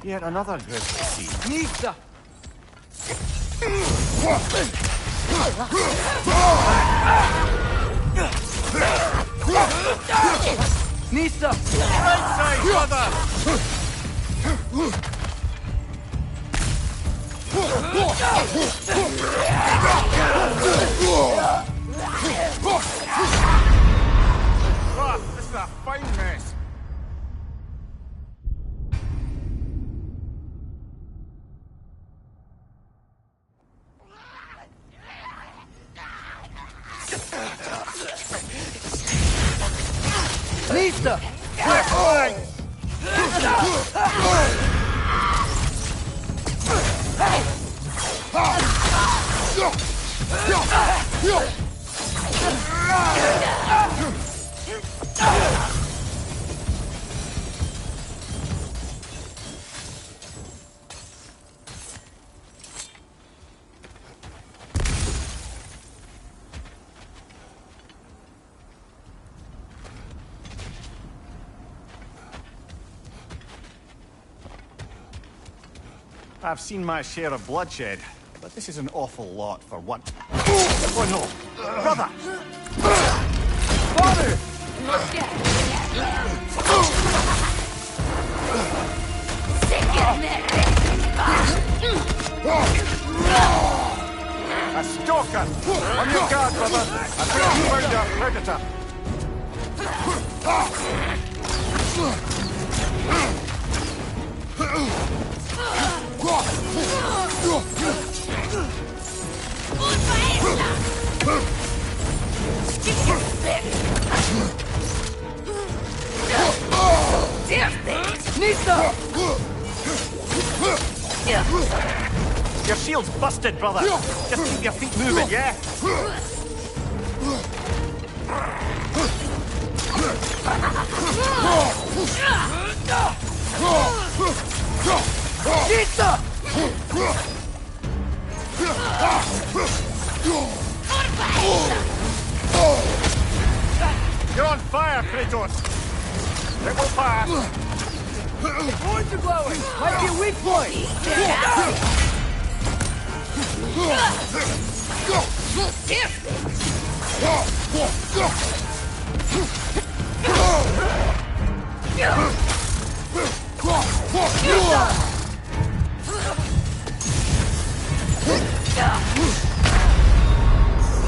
Yet another grisly scene. Nista! Nista! Right side, brother! Rob, this is a fine mess. Nista! I've seen my share of bloodshed, but this is an awful lot for one. Oh no! Brother! Father! A stalker! On your guard, brother! I think we found our predator! Nista! Your shield's busted, brother! Just keep your feet moving, yeah? Nista! You're on fire, Kratos! It will pass! Horns are glowing! Might be a weak point!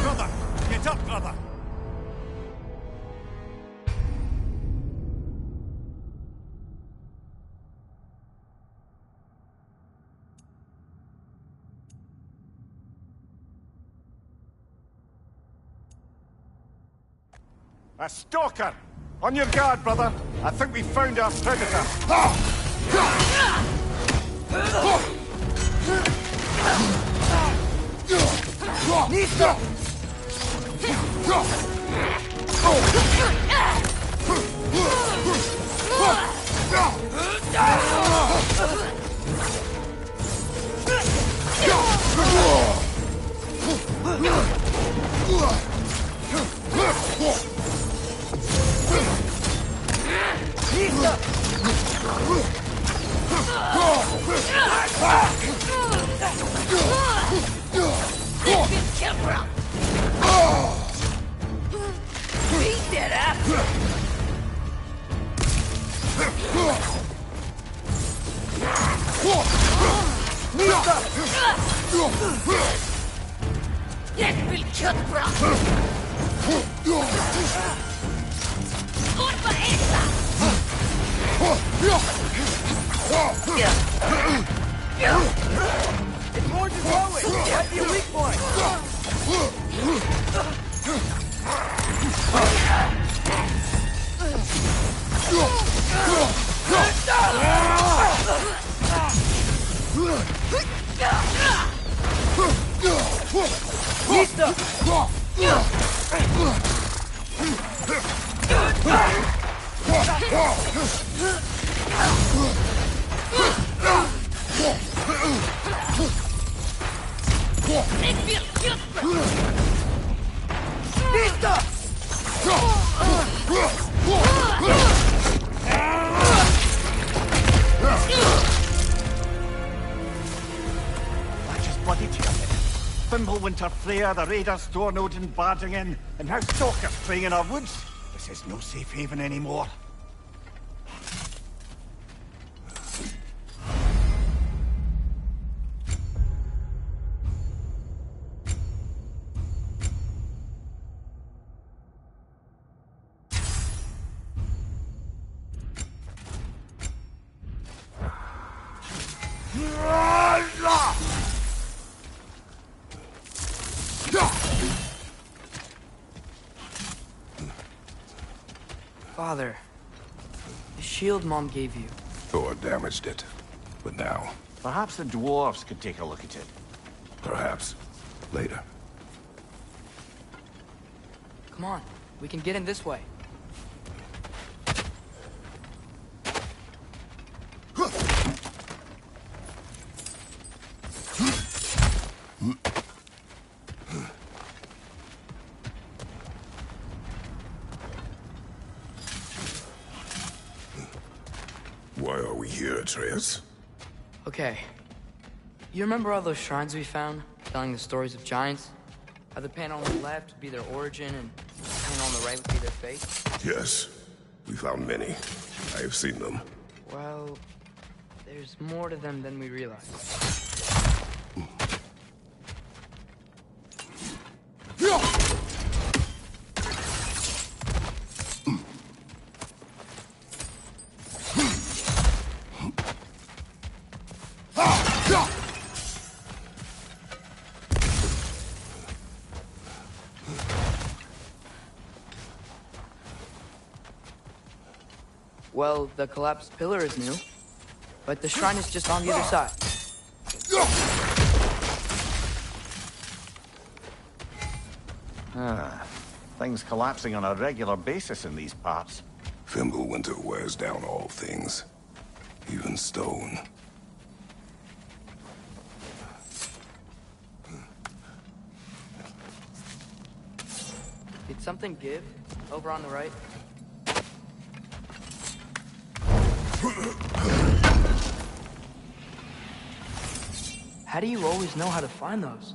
Brother! Get up, brother! A stalker! On your guard, brother! I think we found our predator! Nista! Beat that up! Jag vill köttbra! Skål på äta! It's more than growing! Might be a weak point! Listo! Jag vill köttbra! Listo! That's just bloody terrific. Fimbulwinter, Freya, the raiders, Stornodin barging in, and now stalkers preying in our woods. This is no safe haven anymore. Father, the shield Mom gave you. Thor damaged it. But now, Perhaps the dwarves could take a look at it. perhaps, later. Come on, we can get in this way. Why are we here, Atreus? Okay. You remember all those shrines we found, telling the stories of giants? How the panel on the left would be their origin, and the panel on the right would be their fate? Yes. We found many. I have seen them. Well, there's more to them than we realize. Well, the collapsed pillar is new, but the shrine is just on the other side. Things collapsing on a regular basis in these parts. Fimbulwinter wears down all things, even stone. Did something give over on the right? How do you always know how to find those?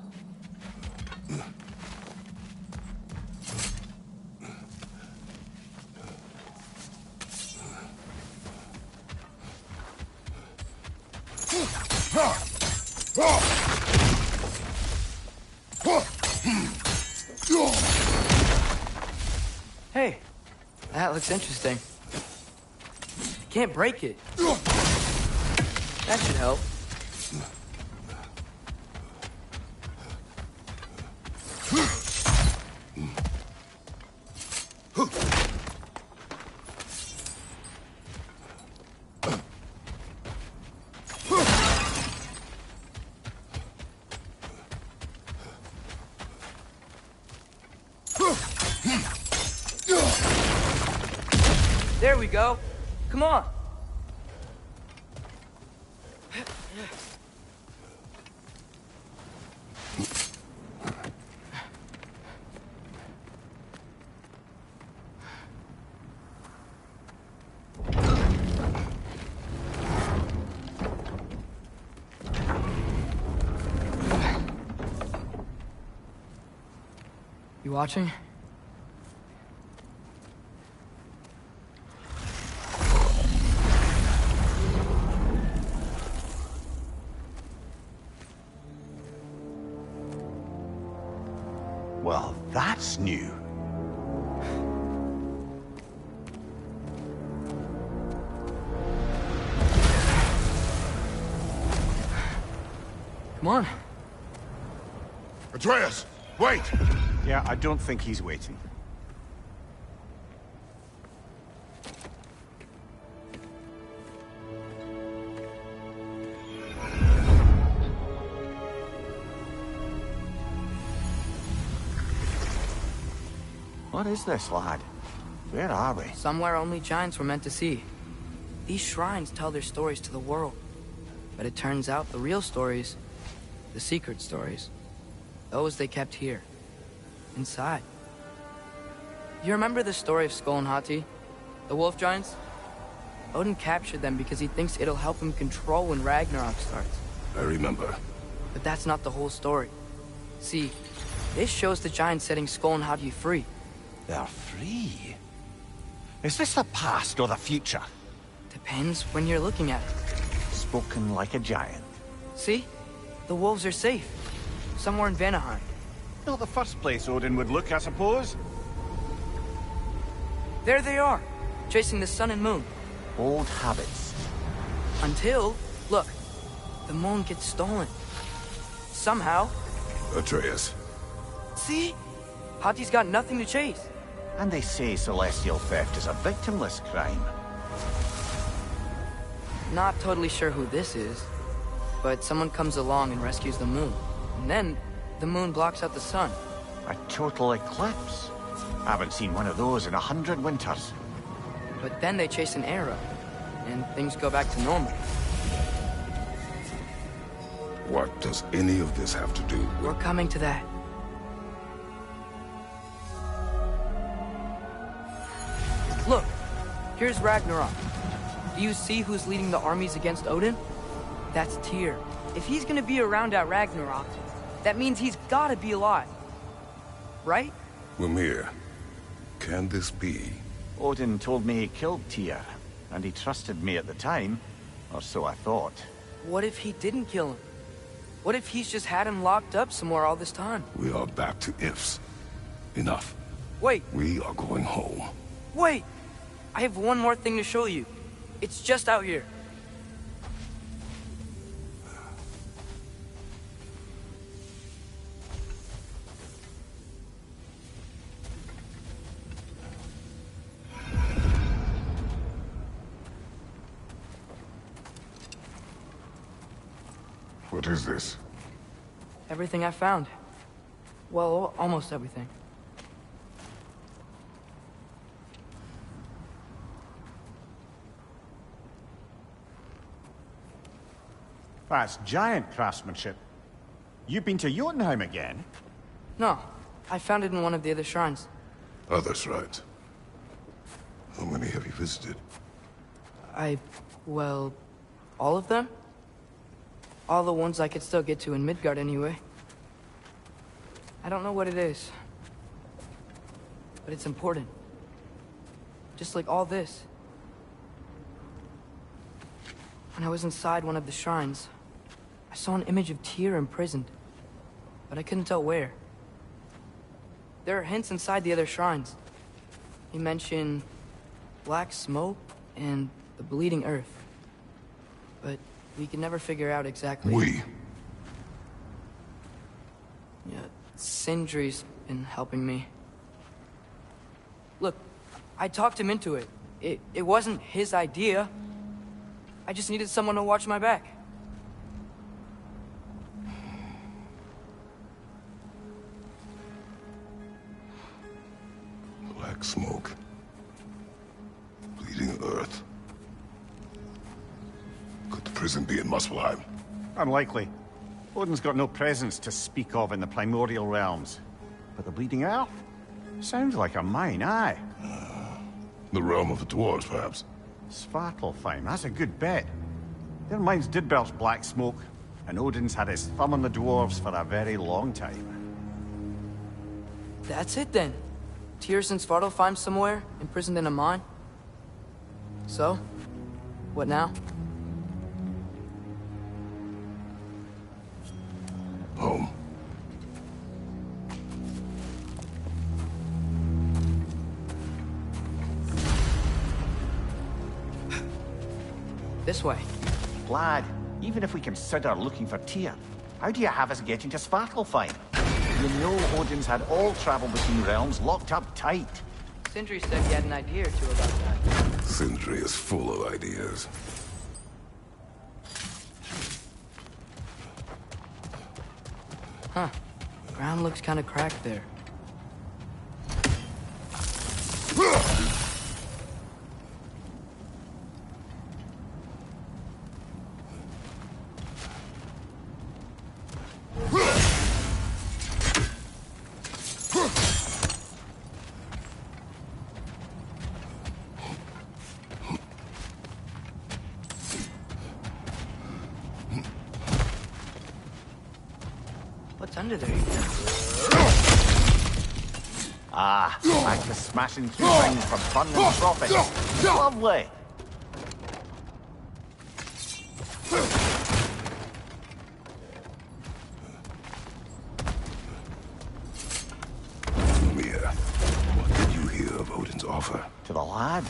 Hey, that looks interesting. Can't break it. That should help. There we go. Come on. You watching? Well, that's new. Come on. Atreus, wait! Yeah, I don't think he's waiting. What is this, lad? Where are we? Somewhere only giants were meant to see. These shrines tell their stories to the world. But it turns out the real stories, the secret stories, those they kept here, inside. You remember the story of Skull and Hati? The wolf giants? Odin captured them because he thinks it'll help him control when Ragnarok starts. I remember. But that's not the whole story. See, this shows the giants setting Skull and Hati free. They're free. Is this the past or the future? Depends when you're looking at it. Spoken like a giant. See? The wolves are safe. Somewhere in Vanaheim. Not the first place Odin would look, I suppose. There they are, chasing the sun and moon. Old habits. Until, look, the moon gets stolen. Somehow. Atreus. See? Hati's got nothing to chase. And they say celestial theft is a victimless crime. Not totally sure who this is, but someone comes along and rescues the moon. And then, the moon blocks out the sun. A total eclipse. I haven't seen one of those in 100 winters. But then they chase an arrow, and things go back to normal. What does any of this have to do with... We're coming to that. Look, here's Ragnarok. Do you see who's leading the armies against Odin? That's Tyr. If he's gonna be around at Ragnarok, that means he's gotta be alive. Right? Mimir, can this be? Odin told me he killed Tyr, and he trusted me at the time, or so I thought. What if he didn't kill him? What if he's just had him locked up somewhere all this time? We are back to ifs. Enough. Wait, We are going home. wait! I have one more thing to show you. It's just out here. What is this? Everything I found. Well, almost everything. That's giant craftsmanship. You've been to Jotunheim again? No, I found it in one of the other shrines. Other shrines. How many have you visited? Well, all of them? All the ones I could still get to in Midgard anyway. I don't know what it is. But it's important. Just like all this. When I was inside one of the shrines, I saw an image of Tyr imprisoned. But I couldn't tell where. There are hints inside the other shrines. They mention black smoke and the bleeding earth. But we can never figure out exactly. We. Yeah, Sindri's been helping me. Look, I talked him into it. It wasn't his idea. I just needed someone to watch my back. Black smoke. Bleeding earth. Could the prison be in Muspelheim? Unlikely. Odin's got no presence to speak of in the primordial realms. But the bleeding earth? Sounds like a mine, aye. The realm of the dwarves, perhaps. Svartalfheim, that's a good bet. Their mines did belch black smoke, and Odin's had his thumb on the dwarves for a very long time. That's it then. Tyrus and Svartalfheim somewhere, imprisoned in a mine. So, what now? Home. This way. Lad, even if we consider looking for Tyr, how do you have us getting to Svartalfheim? You know Odin's had all travel between realms locked up tight. Sindri said he had an idea or two about that. Sindri is full of ideas. Huh. Ground looks kind of cracked there. What's under there? Ah, back to smashing through things for fun and profit. Lovely. Mia, what did you hear of Odin's offer? To the lad?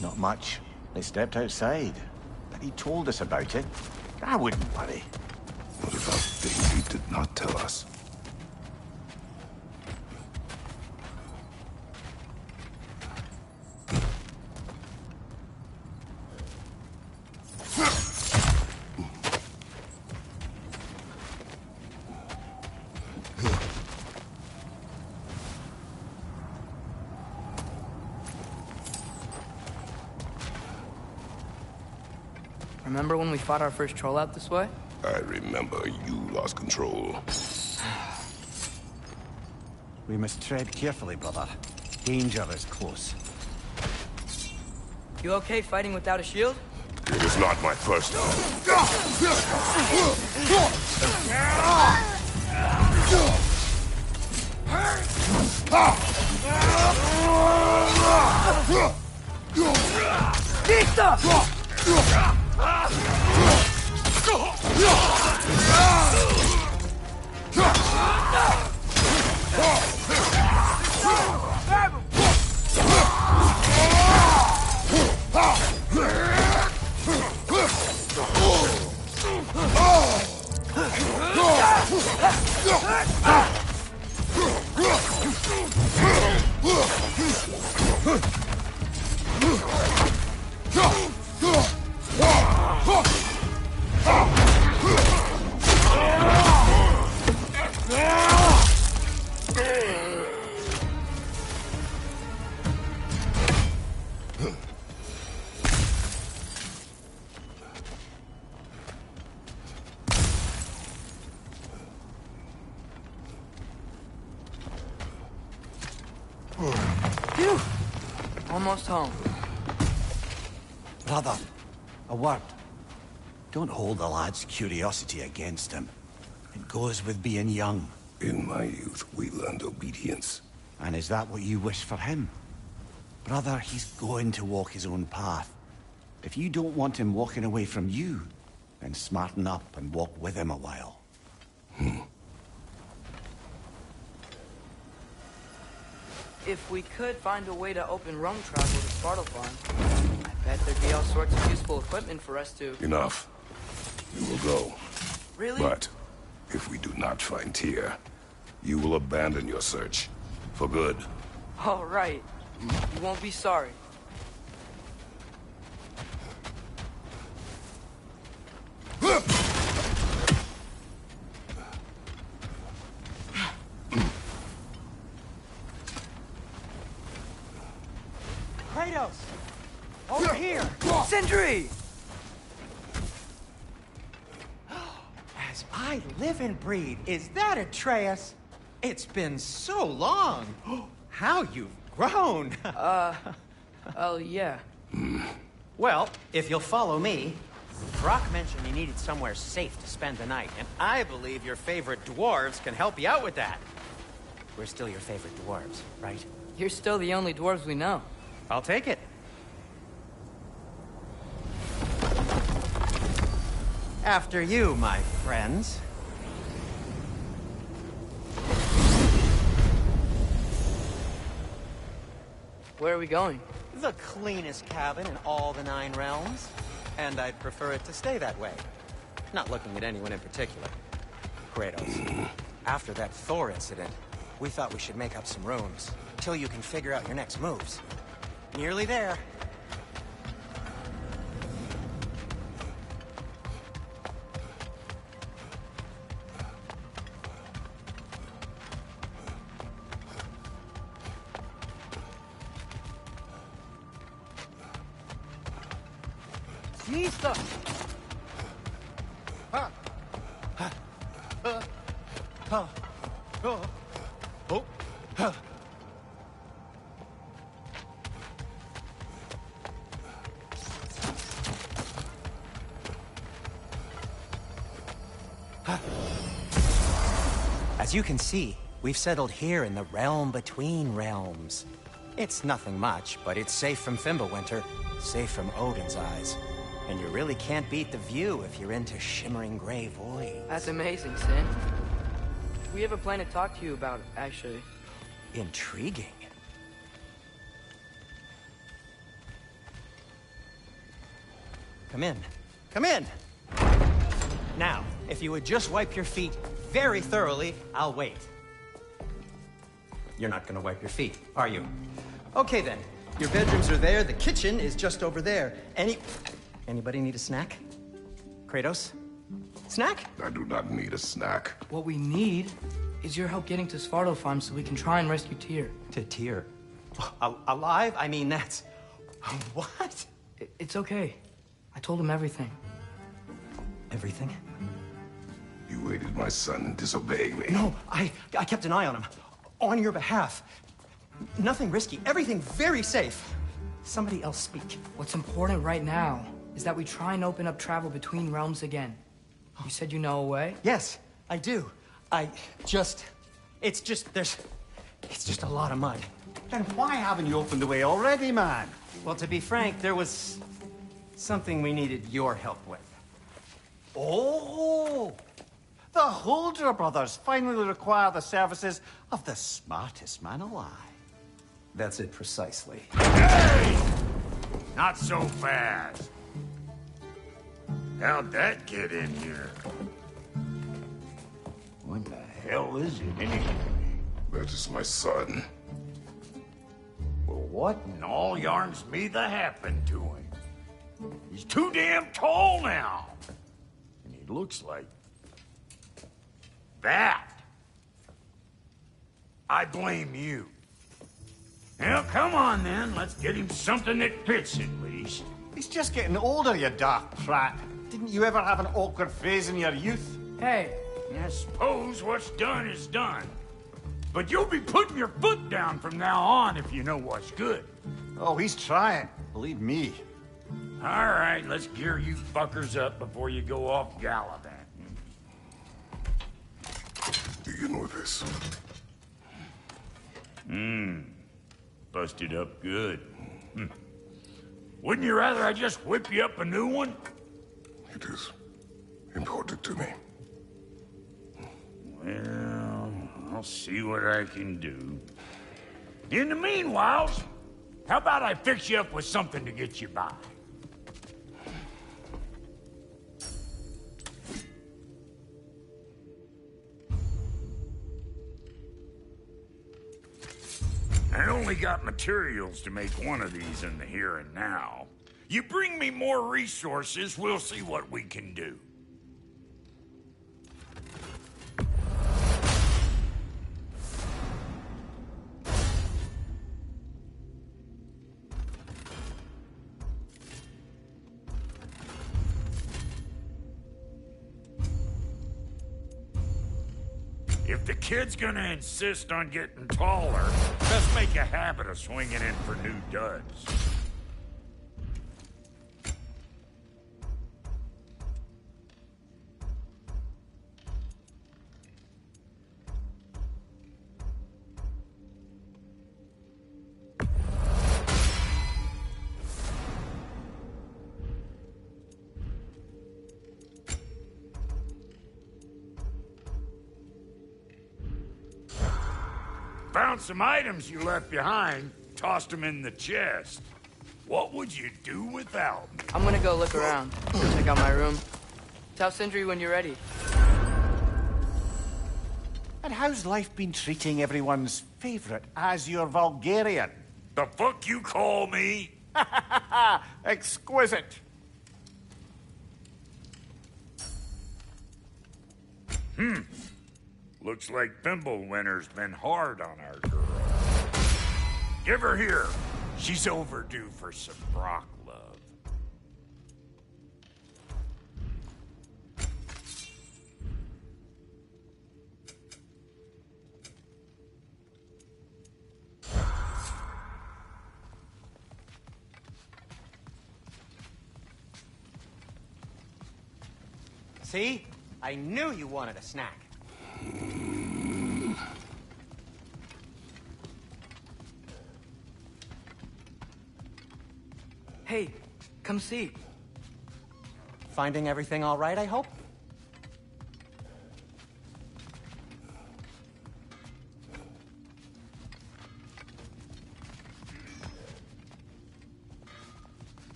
Not much. They stepped outside. But he told us about it. I wouldn't worry. What about things he did not tell us? Remember when we fought our first troll out this way? I remember you lost control. We must tread carefully, brother. Danger is close. You okay fighting without a shield? It is not my first time. Phew! Almost home. Brother, a word. Don't hold the lad's curiosity against him. It goes with being young. In my youth, we learned obedience. And is that what you wish for him? Brother, he's going to walk his own path. If you don't want him walking away from you, then smarten up and walk with him a while. If we could find a way to open roam travel to Svartalfheim, I bet there'd be all sorts of useful equipment for us to... Enough. We will go. Really? But if we do not find Tyr, you will abandon your search. For good. All right. You won't be sorry. Kratos! Over here! Sindri! As I live and breathe, is that Atreus? It's been so long. How you've grown. Oh, yeah. Well, if you'll follow me, Brock mentioned you needed somewhere safe to spend the night, and I believe your favorite dwarves can help you out with that. we're still your favorite dwarves, right? You're still the only dwarves we know. I'll take it. After you, my friends. Where are we going? The cleanest cabin in all the 9 realms. And I'd prefer it to stay that way. Not looking at anyone in particular. Kratos, after that Thor incident, we thought we should make up some rooms, till you can figure out your next moves. Nearly there. Lisa! As you can see, we've settled here in the realm between realms. It's nothing much, but it's safe from Fimbulwinter, safe from Odin's eyes. And you really can't beat the view if you're into shimmering gray voids. That's amazing, Sin. We have a plan to talk to you about, actually. Intriguing. Come in. Come in! Now, if you would just wipe your feet very thoroughly, I'll wait. You're not gonna wipe your feet, are you? Okay then. Your bedrooms are there, the kitchen is just over there. Anybody need a snack? Kratos? Snack? I do not need a snack. What we need is your help getting to Svartalfheim so we can try and rescue Tyr. To Tyr? Alive? I mean, that's... What? It's okay. I told him everything. Everything? You aided my son in disobeying me. No, I kept an eye on him. On your behalf. Nothing risky. Everything very safe. Somebody else speak. What's important right now is that we try and open up travel between realms again. You said you know a way? Yes, I do. It's just a lot of mud. Then why haven't you opened the way already, man? Well, to be frank, there was something we needed your help with. Oh! The Holder brothers finally require the services of the smartest man alive. That's it precisely. Hey! Not so fast. How'd that get in here? What the hell is it anyway? That is my son. Well, what in all yarns me that happened to him? He's too damn tall now. And he looks like... that. I blame you. Well, come on then. Let's get him something that fits at least. He's just getting older, you dark prat. Didn't you ever have an awkward phase in your youth? Hey. I suppose what's done is done. But you'll be putting your foot down from now on if you know what's good. Oh, he's trying. Believe me. All right, let's gear you fuckers up before you go off gallivanting. Begin with this. Busted up good. Wouldn't you rather I just whip you up a new one? It is important to me. Well, I'll see what I can do. In the meanwhile, how about I fix you up with something to get you by? I only got materials to make one of these in the here and now. You bring me more resources, we'll see what we can do. If the kid's gonna insist on getting taller, best make a habit of swinging in for new duds. Found some items you left behind, tossed them in the chest. What would you do without me? I'm gonna go look around. Check out my room. Tell Sindri when you're ready. And how's life been treating everyone's favorite Azure Vulgarian? The fuck you call me? Exquisite. Looks like Thimblewinter's been hard on our girl. Give her here. She's overdue for some Brock love. See? I knew you wanted a snack. Hey, come see. Finding everything all right, I hope?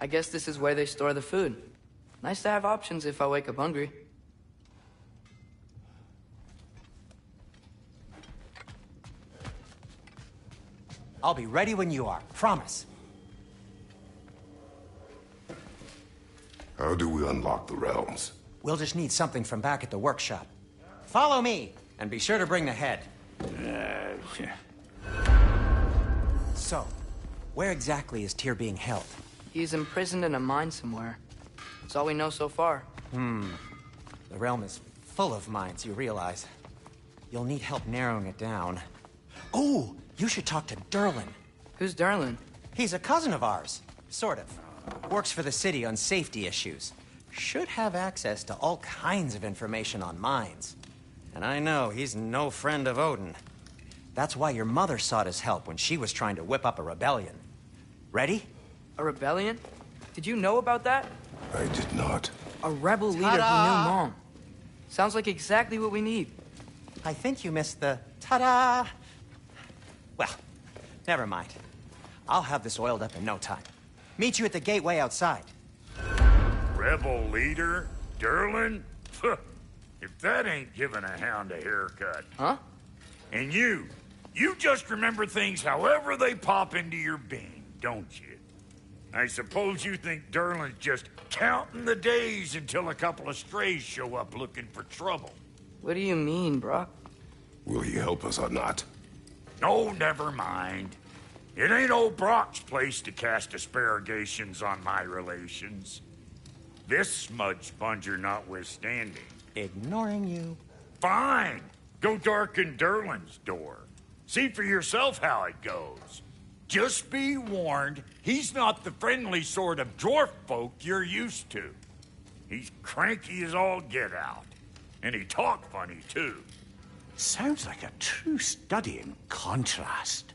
I guess this is where they store the food. Nice to have options if I wake up hungry. I'll be ready when you are. Promise. How do we unlock the realms? We'll just need something from back at the workshop. Follow me, and be sure to bring the head. So, where exactly is Tyr being held? He's imprisoned in a mine somewhere. That's all we know so far. The realm is full of mines, you realize. You'll need help narrowing it down. Oh, you should talk to Derlin. Who's Derlin? He's a cousin of ours. Sort of. Works for the city on safety issues. Should have access to all kinds of information on mines. And I know he's no friend of Odin. That's why your mother sought his help when she was trying to whip up a rebellion. Ready? A rebellion? Did you know about that? I did not. A rebel leader who knew Mom. Sounds like exactly what we need. I think you missed the ta-da. Well, never mind. I'll have this oiled up in no time. Meet you at the gateway outside. Rebel leader? Derlin? If that ain't giving a hound a haircut. Huh? And you just remember things however they pop into your being, don't you? I suppose you think Derlin's just counting the days until a couple of strays show up looking for trouble. What do you mean, Brock? Will he help us or not? No, never mind. It ain't old Brock's place to cast aspersions on my relations. This smudge sponger notwithstanding. Ignoring you. Fine. Go darken Derlin's door. See for yourself how it goes. Just be warned, he's not the friendly sort of dwarf folk you're used to. He's cranky as all get out. And he talk funny, too. Sounds like a true study in contrast.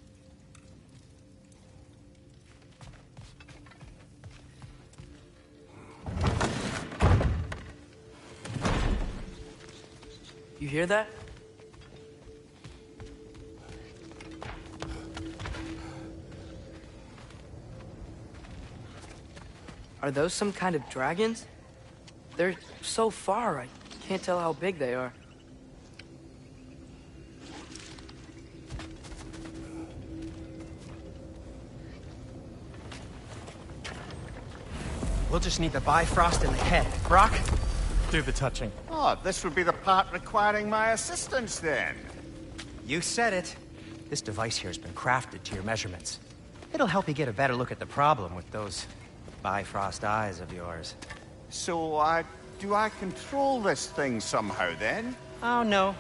You hear that? Are those some kind of dragons? They're so far, I can't tell how big they are. We'll just need the Bifrost in the head. Brock, do the touching. Oh, this would be the part requiring my assistance then. You said it. This device here has been crafted to your measurements. It'll help you get a better look at the problem with those Bifrost eyes of yours. So, do I control this thing somehow then? Oh, no.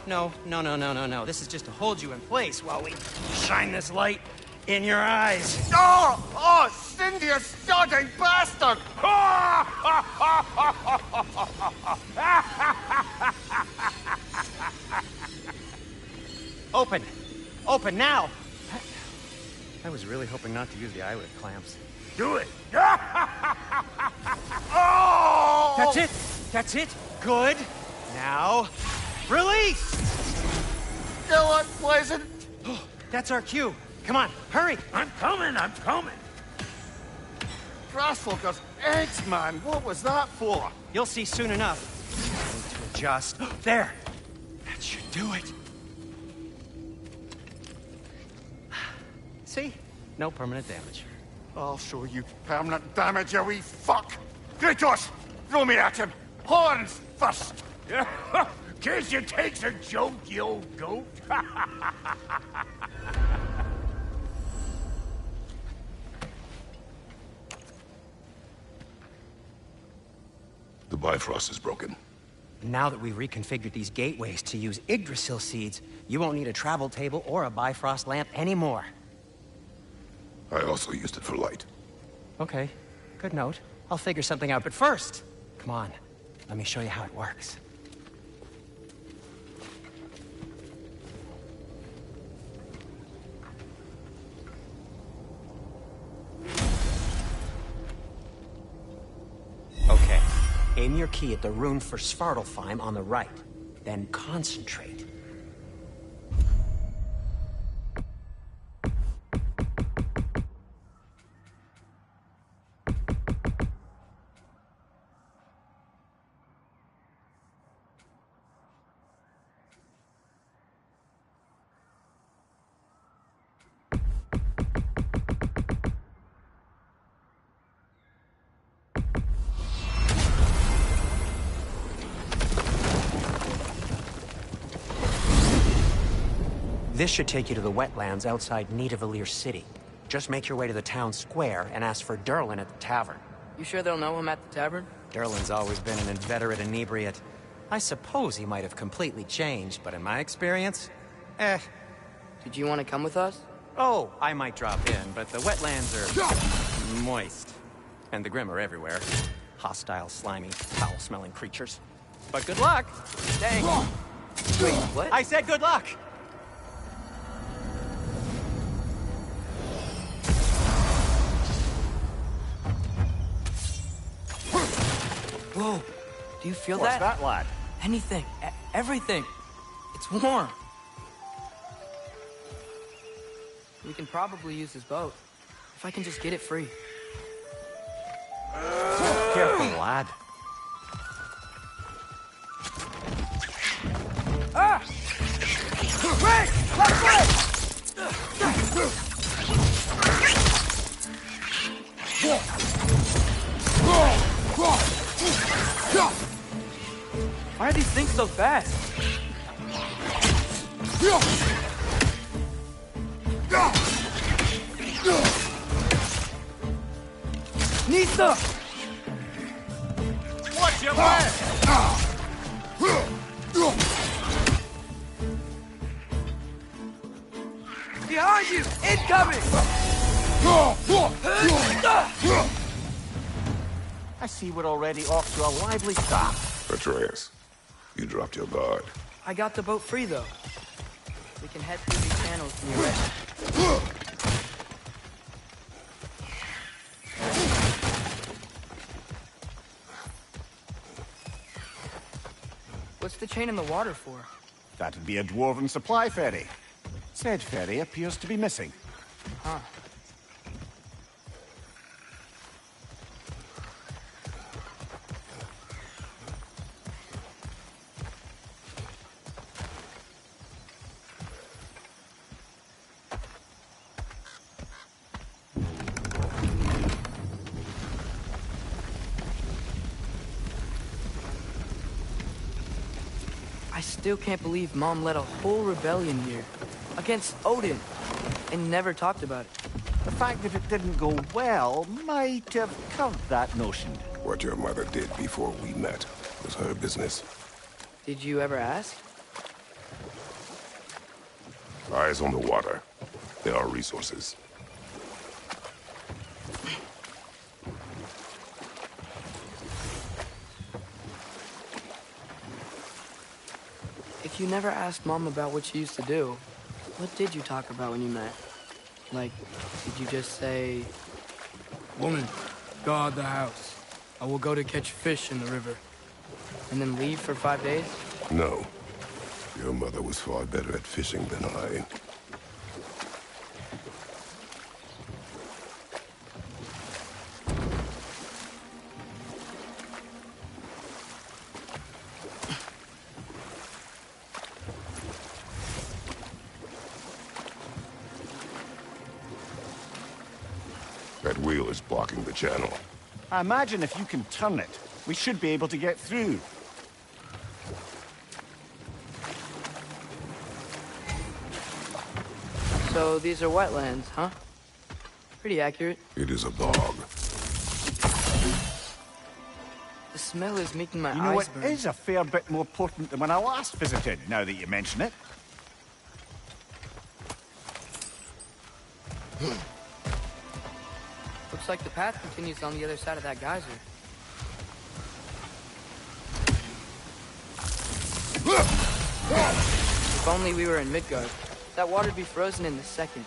This is just to hold you in place while we shine this light in your eyes. Oh, Cindy, you sodding bastard! Open now! I was really hoping not to use the eyelid clamps. Do it! That's it! Good! Now, release! Go on, Pleasant. That's our cue. Come on, hurry! I'm coming, I'm coming. Grassfuckers, eggs, man. What was that for? You'll see soon enough. I need to adjust. There! That should do it. See? No permanent damage. I'll show you permanent damage, you wee fuck. Kratos, throw me at him. Horns first. Guess you takes a joke, you old goat. The Bifrost is broken. Now that we've reconfigured these gateways to use Yggdrasil seeds, you won't need a travel table or a Bifrost lamp anymore. I also used it for light. Okay, good note. I'll figure something out, but first, come on, let me show you how it works. Okay, aim your key at the rune for Svartalfheim on the right, then concentrate. This should take you to the wetlands outside Nidavellir City. Just make your way to the town square and ask for Durlin at the tavern. You sure they'll know him at the tavern? Durlin's always been an inveterate inebriate. I suppose he might have completely changed, but in my experience, Did you want to come with us? Oh, I might drop in, but the wetlands are moist. And the Grim are everywhere. Hostile, slimy, foul-smelling creatures. But good luck! Dang. Wait, what? I said good luck! Whoa, do you feel What's that? that, lad? Anything, everything. It's warm. We can probably use his boat. If I can just get it free. Careful, lad. Ah! Wait! Left Why are these things so fast? Nisa! Watch your back! Behind you! Incoming! I see we're already off to a lively start. Atreus, you dropped your guard. I got the boat free, though. We can head through these channels when you're ready. What's the chain in the water for? That'd be a dwarven supply ferry. Said ferry appears to be missing. Huh. I still can't believe Mom led a whole rebellion here. Against Odin. And never talked about it. The fact that it didn't go well might have covered that notion. What your mother did before we met was her business. Did you ever ask? Eyes on the water. There are resources. If you never asked Mom about what she used to do, what did you talk about when you met? Like, did you just say, "Woman, guard the house. I will go to catch fish in the river," and then leave for 5 days? No. Your mother was far better at fishing than I. That wheel is blocking the channel. I imagine if you can turn it, we should be able to get through. So these are wetlands, huh? Pretty accurate. It is a bog. The smell is making my You know, eyes it burn. is a fair bit more potent than when I last visited, now that you mention it. Looks like the path continues on the other side of that geyser. If only we were in Midgard. That water'd be frozen in a second.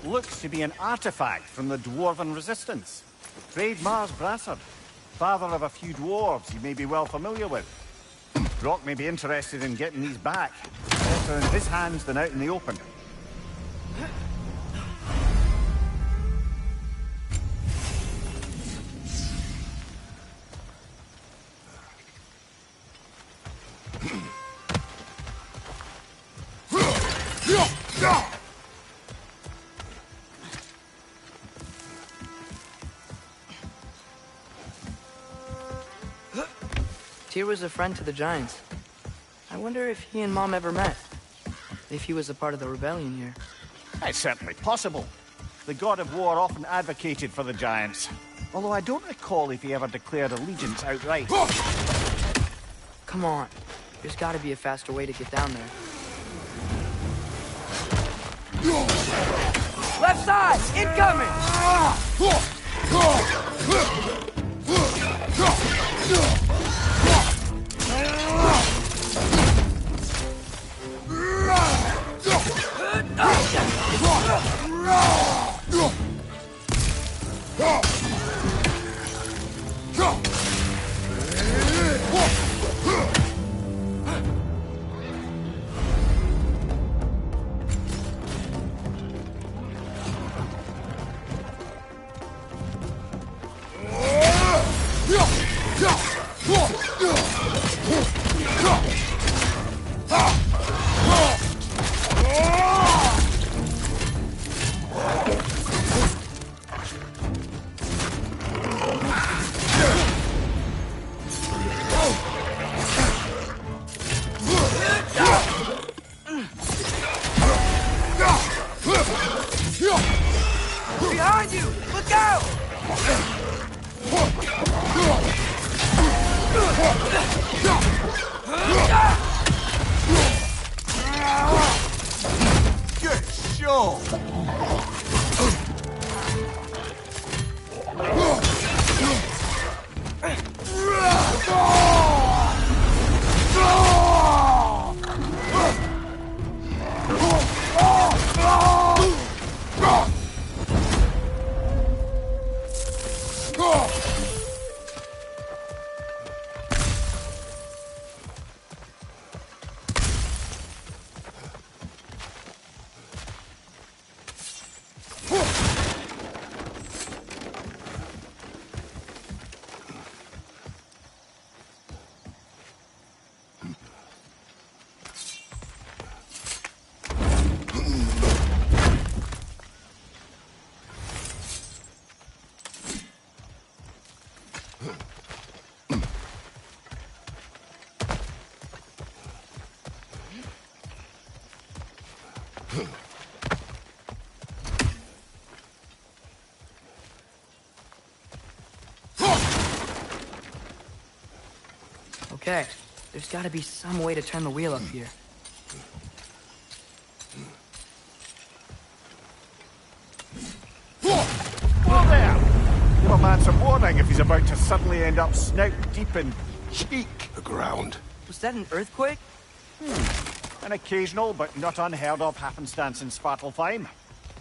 Looks to be an artifact from the Dwarven Resistance. Trade Mars Brassard, father of a few dwarves you may be well familiar with. Brock may be interested in getting these back. Better in his hands than out in the open. Tyr was a friend to the Giants. I wonder if he and Mom ever met. If he was a part of the rebellion here. It's certainly possible. The god of war often advocated for the Giants. Although I don't recall if he ever declared allegiance outright. Come on. There's gotta be a faster way to get down there. Left side! Incoming! Behind you! Look out! Good show! Okay, there's gotta be some way to turn the wheel up here. Whoa there! Give a man some warning if he's about to suddenly end up snout deep in cheek. The ground. Was that an earthquake? An occasional but not unheard of happenstance in Svartalfheim.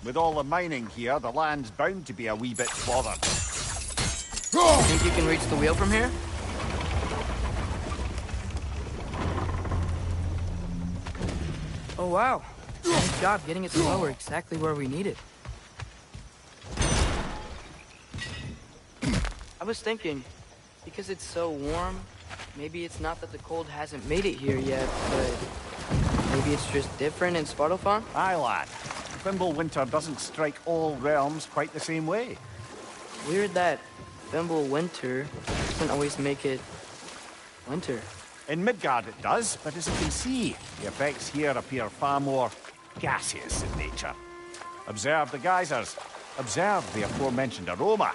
With all the mining here, the land's bound to be a wee bit bothered. Think you can reach the wheel from here? Oh wow. Nice job getting it to lower exactly where we need it. I was thinking, because it's so warm, maybe it's not that the cold hasn't made it here yet, but maybe it's just different in Svartalfheim? Aye, lad. Winter doesn't strike all realms quite the same way. Weird that Winter doesn't always make it winter. In Midgard it does, but as you can see, the effects here appear far more gaseous in nature. Observe the geysers. Observe the aforementioned aroma.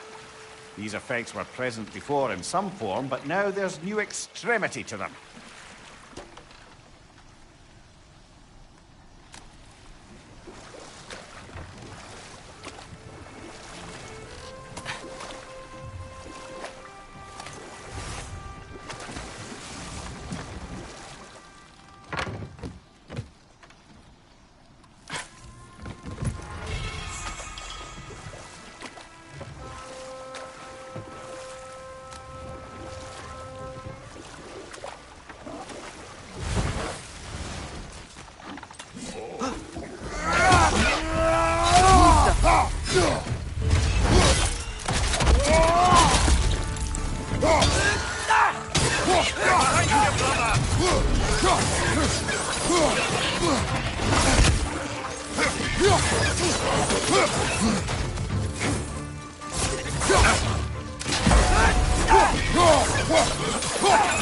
These effects were present before in some form, but now there's new extremity to them.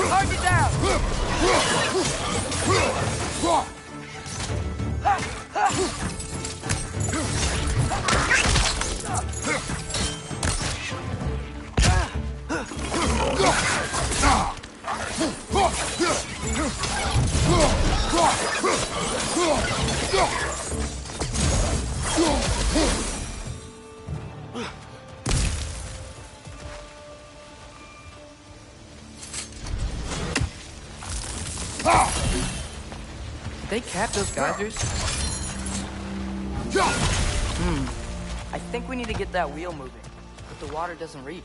Target down! They cap those geysers? I think we need to get that wheel moving, but the water doesn't reach.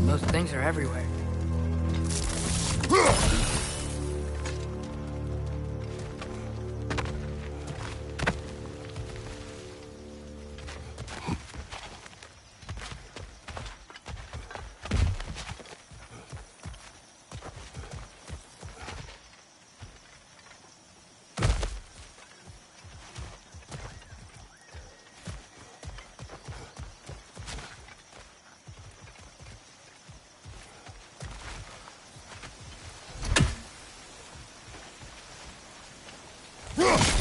Those things are everywhere.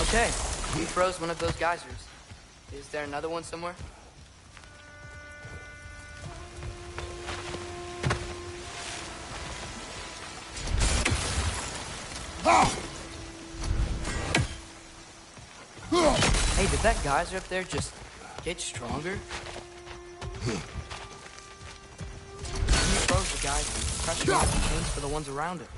Okay, we froze one of those geysers. Is there another one somewhere? Hey, did that geyser up there just get stronger? When you froze the geyser, pressure must have changed for the ones around it.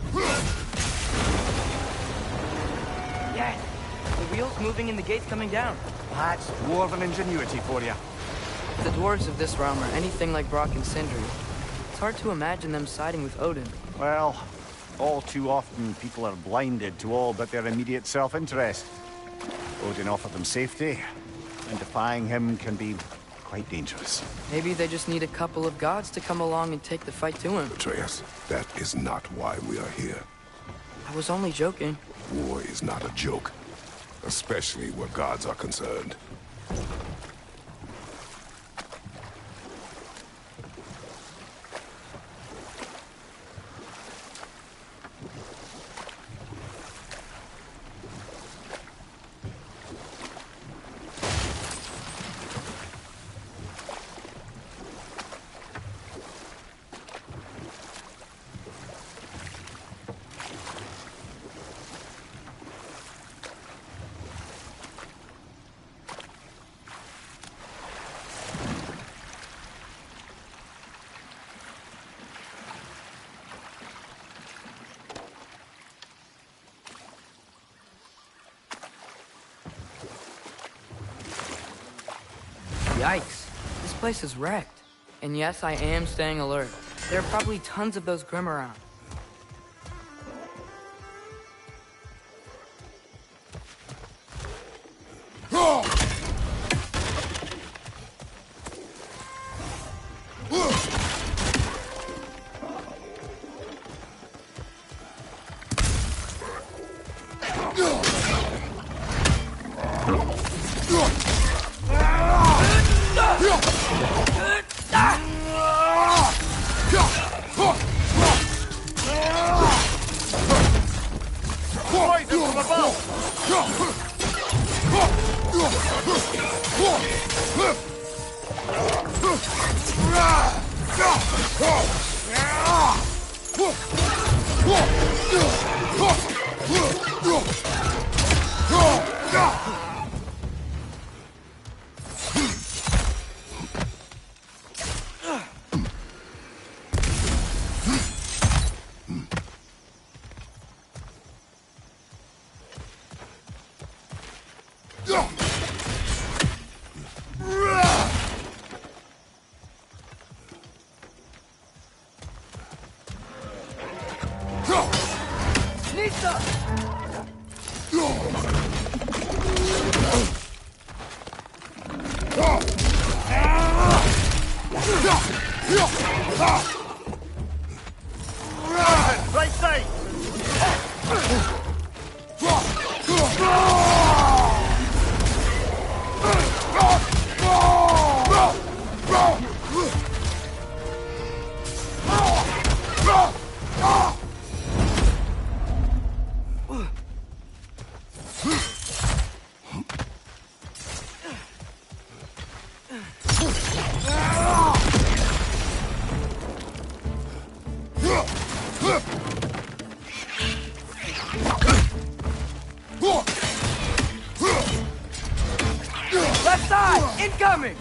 Yes! The wheels moving and the gates coming down. That's dwarven ingenuity for you. If the dwarves of this realm are anything like Brock and Sindri, it's hard to imagine them siding with Odin. Well, all too often people are blinded to all but their immediate self-interest. Odin offered them safety, and defying him can be quite dangerous. Maybe they just need a couple of gods to come along and take the fight to him. Atreus, that is not why we are here. I was only joking. War is not a joke, especially where gods are concerned. Yikes. This place is wrecked. And yes, I am staying alert. There are probably tons of those Grimm around. Right side! Left side! Incoming!